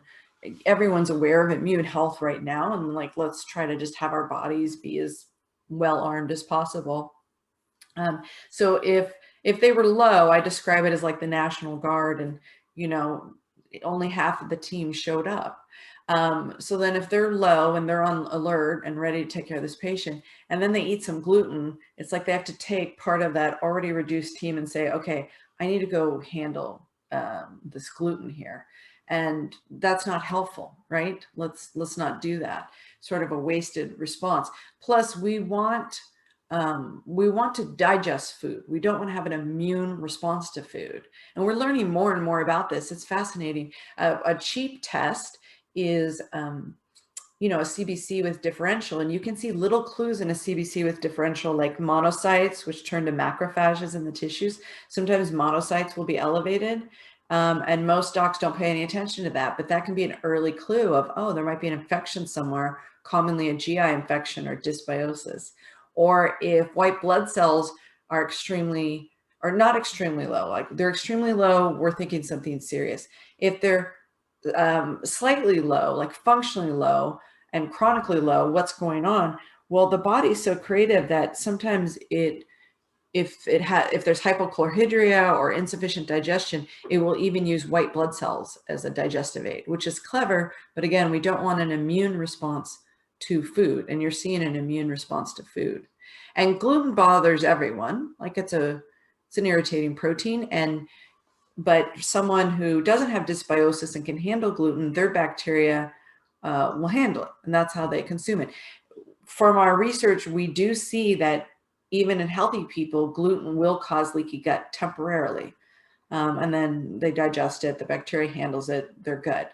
everyone's aware of immune health right now. And like, let's try to just have our bodies be as well armed as possible. So if they were low, I describe it as like the National Guard, and, you know, only half of the team showed up. So then if they're low and they're on alert and ready to take care of this patient, and then they eat some gluten, it's like they have to take part of that already reduced team and say, okay, I need to go handle this gluten here. And that's not helpful, right? Let's not do that. Sort of a wasted response. Plus, we want to digest food. We don't want to have an immune response to food. And we're learning more and more about this. It's fascinating. A cheap test is, you know, a CBC with differential, and you can see little clues in a CBC with differential, like monocytes, which turn to macrophages in the tissues. Sometimes monocytes will be elevated. And most docs don't pay any attention to that, but that can be an early clue of, oh, there might be an infection somewhere, commonly a GI infection or dysbiosis. Or if white blood cells are not extremely low, like they're extremely low, we're thinking something serious. If they're slightly low, like functionally low and chronically low, what's going on? Well, the body's so creative that sometimes if there's hypochlorhydria or insufficient digestion, it will even use white blood cells as a digestive aid, which is clever. But again, we don't want an immune response to food, and you're seeing an immune response to food. And gluten bothers everyone. Like, it's an irritating protein, but someone who doesn't have dysbiosis and can handle gluten, their bacteria will handle it, and that's how they consume it. From our research, we do see that even in healthy people, gluten will cause leaky gut temporarily. And then they digest it, the bacteria handles it, they're good.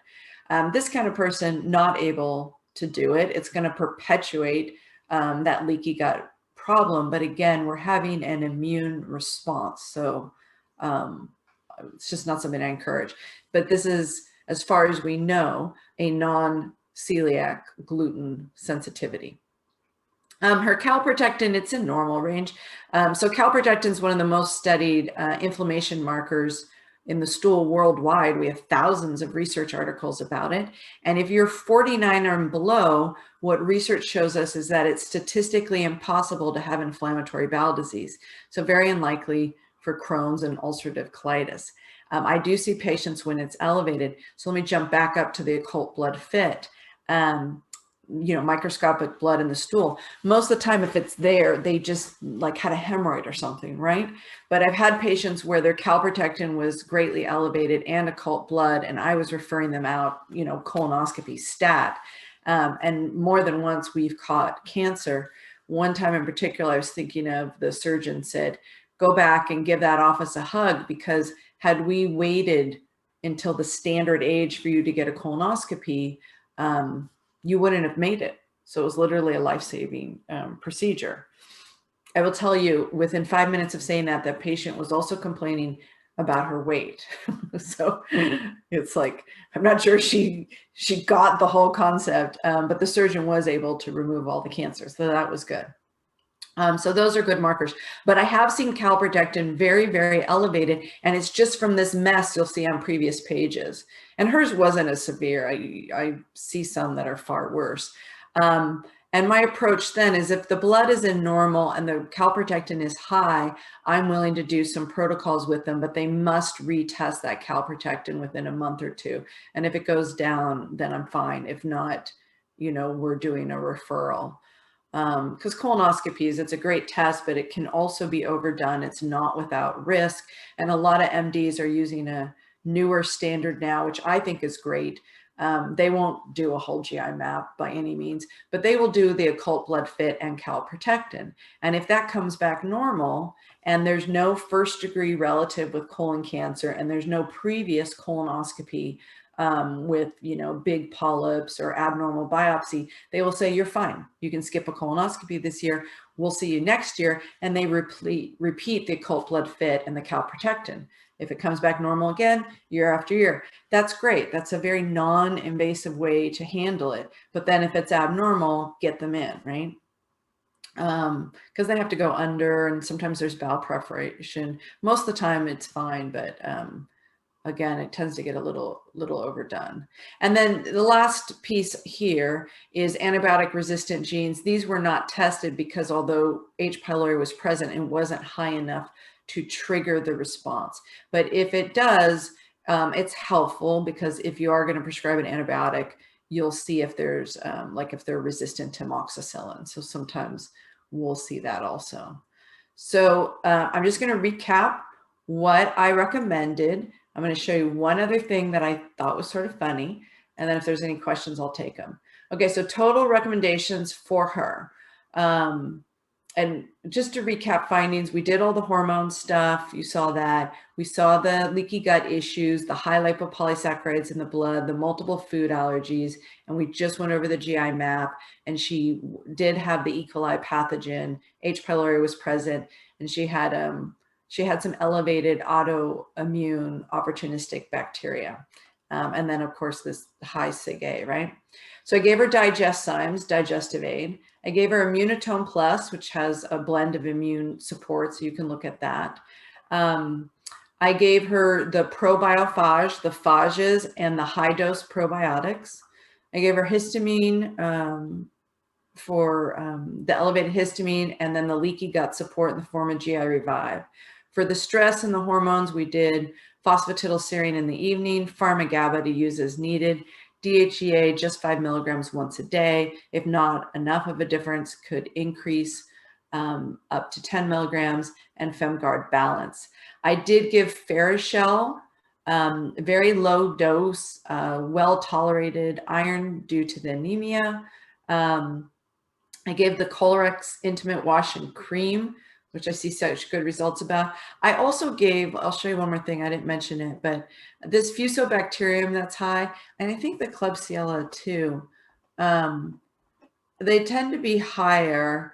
This kind of person, not able to do it, it's going to perpetuate that leaky gut problem. But again, we're having an immune response. So it's just not something I encourage. But this is, as far as we know, a non-celiac gluten sensitivity. Her calprotectin, it's in normal range. So calprotectin is one of the most studied inflammation markers in the stool worldwide. We have thousands of research articles about it. And if you're 49 or below, what research shows us is that it's statistically impossible to have inflammatory bowel disease. So very unlikely for Crohn's and ulcerative colitis. I do see patients when it's elevated. So let me jump back up to the occult blood fit. You know, microscopic blood in the stool. Most of the time, if it's there, they just like had a hemorrhoid or something, right? But I've had patients where their calprotectin was greatly elevated and occult blood, and I was referring them out, you know, colonoscopy stat. And more than once we've caught cancer. One time in particular, I was thinking of, the surgeon said, go back and give that office a hug, because had we waited until the standard age for you to get a colonoscopy, you wouldn't have made it. So it was literally a life-saving procedure. I will tell you, within 5 minutes of saying that, the patient was also complaining about her weight. So it's like, I'm not sure she got the whole concept, but the surgeon was able to remove all the cancer. So that was good. So those are good markers, but I have seen calprotectin very, very elevated, and it's just from this mess you'll see on previous pages. And hers wasn't as severe. I see some that are far worse. And my approach then is if the blood is in normal and the calprotectin is high, I'm willing to do some protocols with them, but they must retest that calprotectin within a month or two. And if it goes down, then I'm fine. If not, we're doing a referral. Because colonoscopies, it's a great test, but it can also be overdone. It's not without risk. And a lot of MDs are using a newer standard now, which I think is great. They won't do a whole GI map by any means, but they will do the occult blood fit and calprotectin. And if that comes back normal and there's no first degree relative with colon cancer and there's no previous colonoscopy with, big polyps or abnormal biopsy, they will say, you're fine. You can skip a colonoscopy this year. We'll see you next year. And they repeat the occult blood fit and the calprotectin. If it comes back normal again, year after year, that's great. That's a very non-invasive way to handle it. But then if it's abnormal, get them in, right? Because they have to go under, and sometimes there's bowel perforation. Most of the time it's fine, but again, it tends to get a little overdone. And then the last piece here is antibiotic resistant genes. These were not tested because although H. pylori was present, it wasn't high enough to trigger the response. But if it does, it's helpful because if you are going to prescribe an antibiotic, you'll see if there's if they're resistant to amoxicillin. So sometimes we'll see that also. So I'm just going to recap what I recommended. I'm going to show you one other thing that I thought was sort of funny. And then if there's any questions, I'll take them. Okay, so total recommendations for her. And just to recap findings, we did all the hormone stuff. You saw that. We saw the leaky gut issues, the high lipopolysaccharides in the blood, the multiple food allergies, and we just went over the GI map. And she did have the E. coli pathogen. H. pylori was present, and she had some elevated autoimmune opportunistic bacteria. And then, of course, this high Sig-A, right? So I gave her Digestzymes, digestive aid. I gave her Immunotone Plus, which has a blend of immune support, so you can look at that. I gave her the probiophage, the phages, and the high-dose probiotics. I gave her histamine for the elevated histamine, and then the leaky gut support in the form of GI Revive. For the stress and the hormones, we did phosphatidylserine in the evening, Pharmagaba to use as needed, DHEA just 5 milligrams once a day. If not enough of a difference, could increase up to 10 milligrams, and FemGuard Balance. I did give Ferroshell, very low dose, well-tolerated iron due to the anemia. I gave the Colorex Intimate Wash and Cream, which I see such good results about. I also gave, I'll show you one more thing, I didn't mention it, but this Fusobacterium that's high, and I think the Klebsiella too, they tend to be higher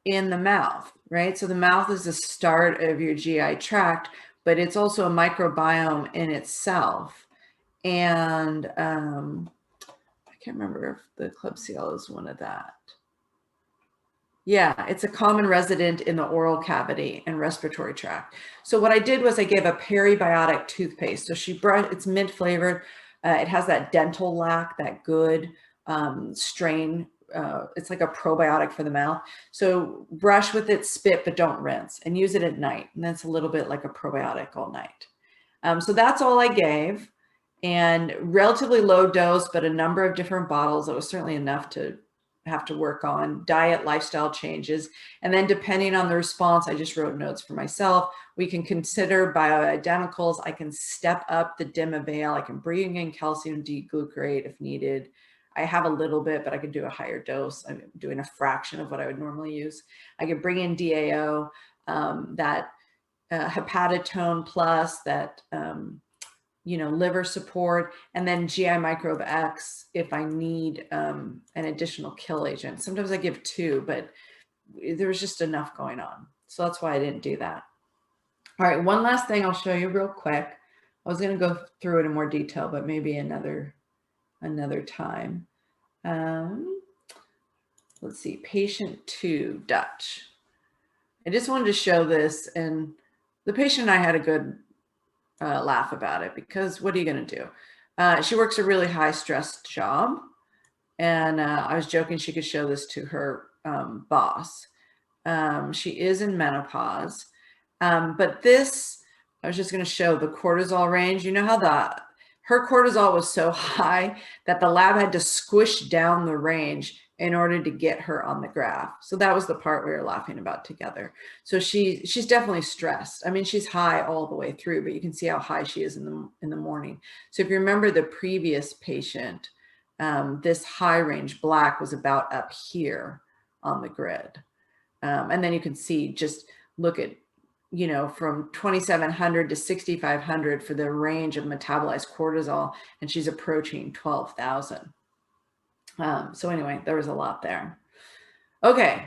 in the mouth, right? So the mouth is the start of your GI tract, but it's also a microbiome in itself. And I can't remember if the Klebsiella is one of that. Yeah, it's a common resident in the oral cavity and respiratory tract. So what I did was I gave a peribiotic toothpaste. So it's mint flavored. It has that dental lac, that good strain. It's like a probiotic for the mouth. So brush with it, spit, but don't rinse, and use it at night. And that's a little bit like a probiotic all night. So that's all I gave, and relatively low dose, but a number of different bottles. That was certainly enough to have to work on. Diet, lifestyle changes. And then depending on the response, I just wrote notes for myself. We can consider bioidenticals. I can step up the Dimavail. I can bring in calcium D-glucarate if needed. I have a little bit, but I could do a higher dose. I'm doing a fraction of what I would normally use. I could bring in DAO, that Hepatotone Plus, that liver support, and then GI Microbe X if I need an additional kill agent. Sometimes I give 2, but there was just enough going on. So that's why I didn't do that. All right, one last thing I'll show you real quick. I was going to go through it in more detail, but maybe another time. Let's see, patient 2, Dutch. I just wanted to show this, and the patient and I had a good laugh about it, because what are you going to do? She works a really high stress job, and I was joking she could show this to her boss. She is in menopause, but this, I was just going to show the cortisol range. You know how her cortisol was so high that the lab had to squish down the range in order to get her on the graph. So that was the part we were laughing about together. So she's definitely stressed. I mean, she's high all the way through, but you can see how high she is in the morning. So if you remember the previous patient, this high range black was about up here on the grid. And then you can see, just look at, you know, from 2,700 to 6,500 for the range of metabolized cortisol, and she's approaching 12,000. So anyway, there was a lot there. Okay,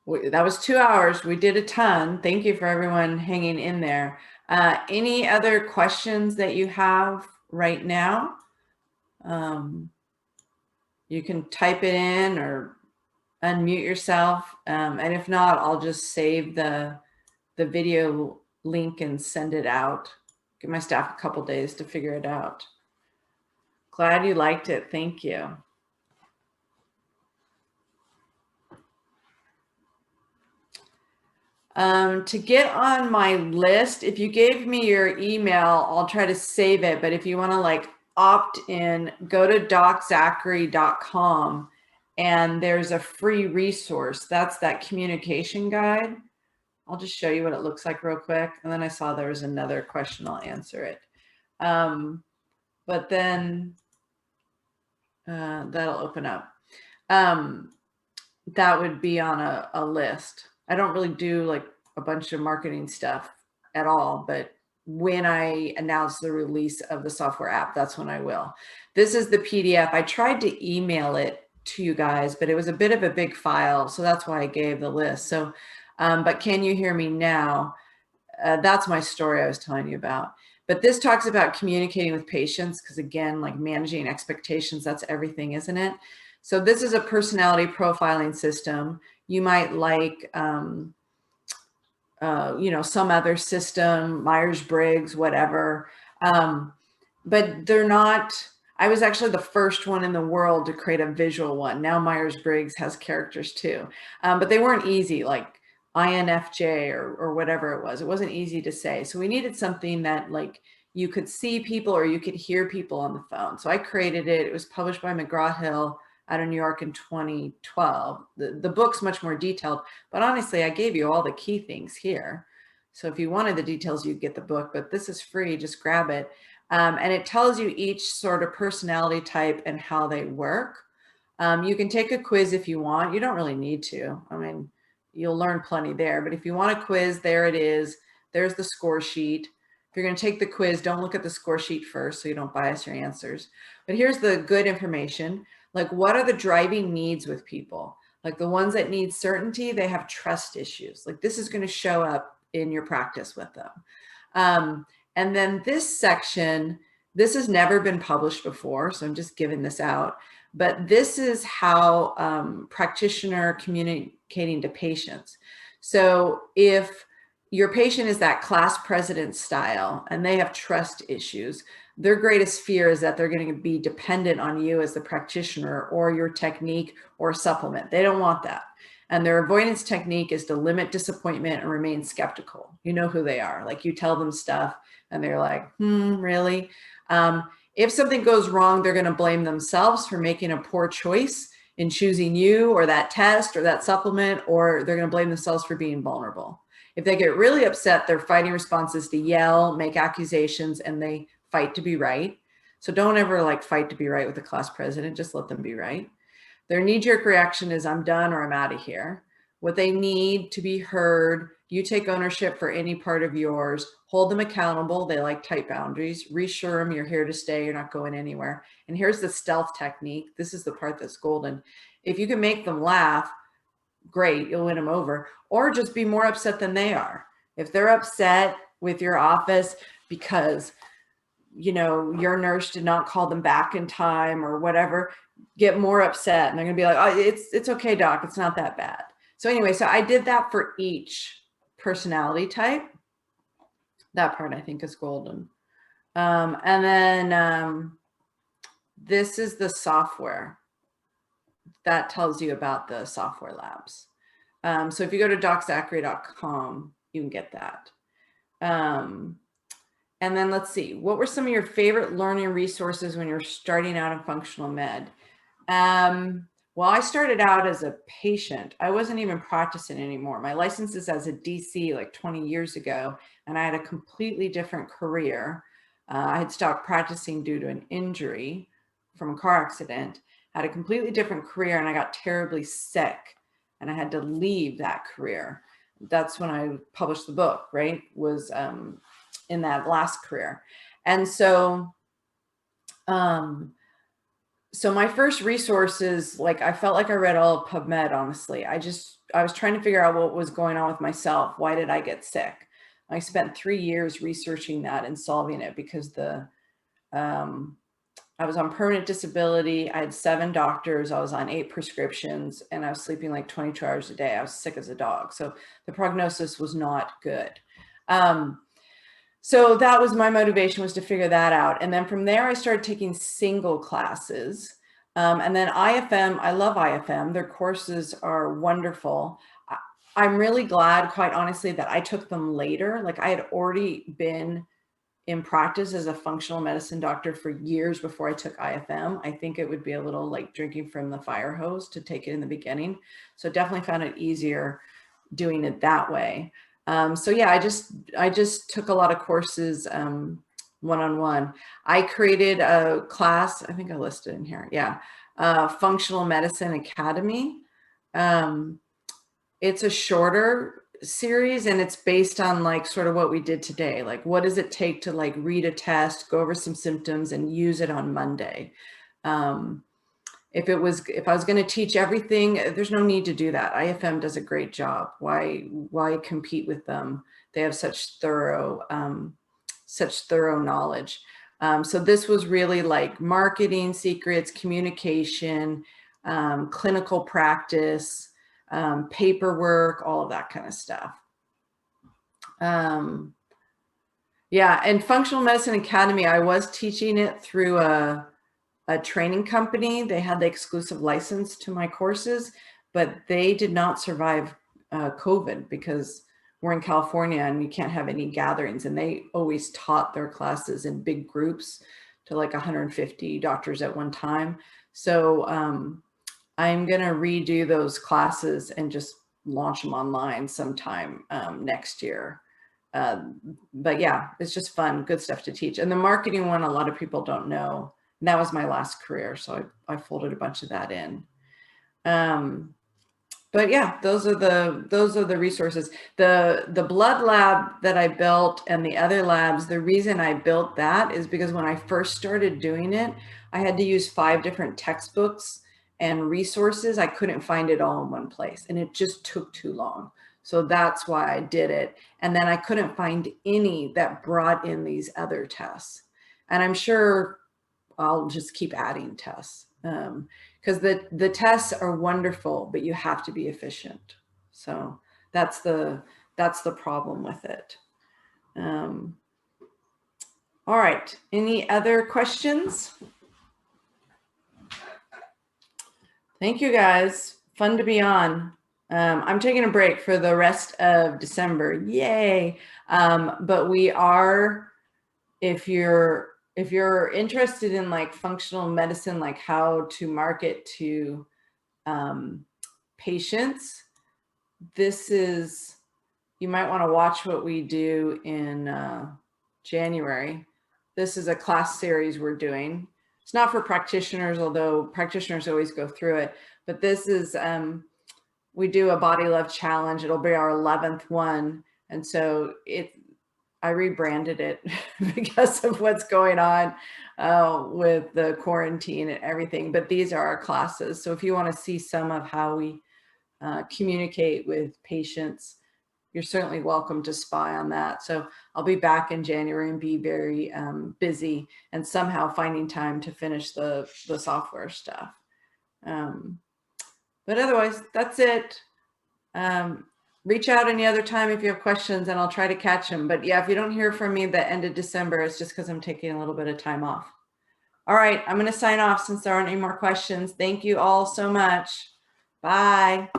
that was 2 hours. We did a ton. Thank you for everyone hanging in there. Any other questions that you have right now? You can type it in or unmute yourself. And if not, I'll just save the video link and send it out. Give my staff a couple days to figure it out. Glad you liked it. Thank you. To get on my list, if you gave me your email, I'll try to save it. But if you want to like opt in, go to doczachary.com, and there's a free resource. That's that communication guide. I'll just show you what it looks like real quick. And then I saw there was another question. I'll answer it. But then that'll open up. That would be on a list. I don't really do like a bunch of marketing stuff at all, but when I announce the release of the software app, that's when I will. This is the PDF. I tried to email it to you guys, but it was a bit of a big file. So that's why I gave the list. So, but can you hear me now? That's my story I was telling you about. But this talks about communicating with patients, because again, like managing expectations, that's everything, isn't it? So this is a personality profiling system. You might like, you know, some other system, Myers-Briggs, whatever. But they're not, I was actually the first one in the world to create a visual one. Now Myers-Briggs has characters too, but they weren't easy, like INFJ or whatever it was. It wasn't easy to say. So we needed something that like you could see people or you could hear people on the phone. So I created it. It was published by McGraw-Hill out of New York in 2012. The book's much more detailed, but honestly, I gave you all the key things here. So if you wanted the details, you'd get the book, but this is free, just grab it. And it tells you each sort of personality type and how they work. You can take a quiz if you want. You don't really need to. I mean, you'll learn plenty there, but if you want a quiz, there it is. There's the score sheet. If you're going to take the quiz, don't look at the score sheet first so you don't bias your answers. But here's the good information. Like, what are the driving needs with people? Like the ones that need certainty, they have trust issues. Like this is going to show up in your practice with them. And then this section, this has never been published before, so I'm just giving this out. But this is how practitioner communicating to patients. So if your patient is that class president style and they have trust issues, their greatest fear is that they're going to be dependent on you as the practitioner or your technique or supplement. They don't want that. And their avoidance technique is to limit disappointment and remain skeptical. You know who they are. Like you tell them stuff and they're like, really? If something goes wrong, they're going to blame themselves for making a poor choice in choosing you or that test or that supplement, or they're going to blame themselves for being vulnerable. If they get really upset, their fighting response is to yell, make accusations, and they fight to be right. So don't ever like fight to be right with the class president, just let them be right. Their knee-jerk reaction is I'm done or I'm out of here. What they need to be heard, you take ownership for any part of yours, hold them accountable. They like tight boundaries, reassure them you're here to stay, you're not going anywhere. And here's the stealth technique. This is the part that's golden. If you can make them laugh, great, you'll win them over, or just be more upset than they are. If they're upset with your office because, you know, your nurse did not call them back in time or whatever, get more upset. And they're going to be like, oh, it's okay, doc. It's not that bad. So anyway, so I did that for each personality type. That part I think is golden. And then this is the software that tells you about the software labs. So if you go to doczachary.com, you can get that. And then let's see, what were some of your favorite learning resources when you're starting out in functional med? Well, I started out as a patient. I wasn't even practicing anymore. My license is as a DC like 20 years ago, and I had a completely different career. I had stopped practicing due to an injury from a car accident, had a completely different career, and I got terribly sick, and I had to leave that career. That's when I published the book, right? Was in that last career. And so, so my first resources, like I felt like I read all of PubMed, honestly. I was trying to figure out what was going on with myself. Why did I get sick? I spent 3 years researching that and solving it because I was on permanent disability. I had 7 doctors. I was on 8 prescriptions, and I was sleeping like 22 hours a day. I was sick as a dog. So the prognosis was not good. So that was my motivation, was to figure that out. And then from there, I started taking single classes. And then IFM, I love IFM. Their courses are wonderful. I'm really glad, quite honestly, that I took them later. Like I had already been in practice as a functional medicine doctor for years before I took IFM. I think it would be a little like drinking from the fire hose to take it in the beginning. So definitely found it easier doing it that way. So yeah, I just took a lot of courses one-on-one. I created a class, I think I listed in here. Yeah. Functional Medicine Academy. It's a shorter series, and it's based on like sort of what we did today. Like, what does it take to like read a test, go over some symptoms, and use it on Monday? If I was going to teach everything, there's no need to do that. IFM does a great job. Why compete with them? They have such thorough knowledge. So this was really like marketing secrets, communication, clinical practice, paperwork, all of that kind of stuff. Yeah, and Functional Medicine Academy, I was teaching it through a training company. They had the exclusive license to my courses, but they did not survive COVID because we're in California and you can't have any gatherings. And they always taught their classes in big groups to like 150 doctors at one time. So I'm going to redo those classes and just launch them online sometime next year. But yeah, it's just fun, good stuff to teach. And the marketing one, a lot of people don't know. And that was my last career, so I folded a bunch of that in. But yeah, those are the resources. The blood lab that I built and the other labs, the reason I built that is because when I first started doing it, I had to use 5 different textbooks and resources. I couldn't find it all in one place, and it just took too long. So that's why I did it. And then I couldn't find any that brought in these other tests. And I'm sure I'll just keep adding tests because the tests are wonderful, but you have to be efficient. So that's the problem with it. All right. Any other questions? Thank you, guys. Fun to be on. I'm taking a break for the rest of December. Yay. But we are, if you're interested in like functional medicine, like how to market to patients, you might want to watch what we do in January. This is a class series we're doing. It's not for practitioners, although practitioners always go through it, but this is, we do a body love challenge. It'll be our 11th one. And so I rebranded it because of what's going on with the quarantine and everything. But these are our classes. So if you want to see some of how we communicate with patients, you're certainly welcome to spy on that. So I'll be back in January and be very busy and somehow finding time to finish the software stuff. But otherwise, that's it. Reach out any other time if you have questions and I'll try to catch them. But yeah, if you don't hear from me the end of December, it's just because I'm taking a little bit of time off. All right, I'm going to sign off since there aren't any more questions. Thank you all so much. Bye.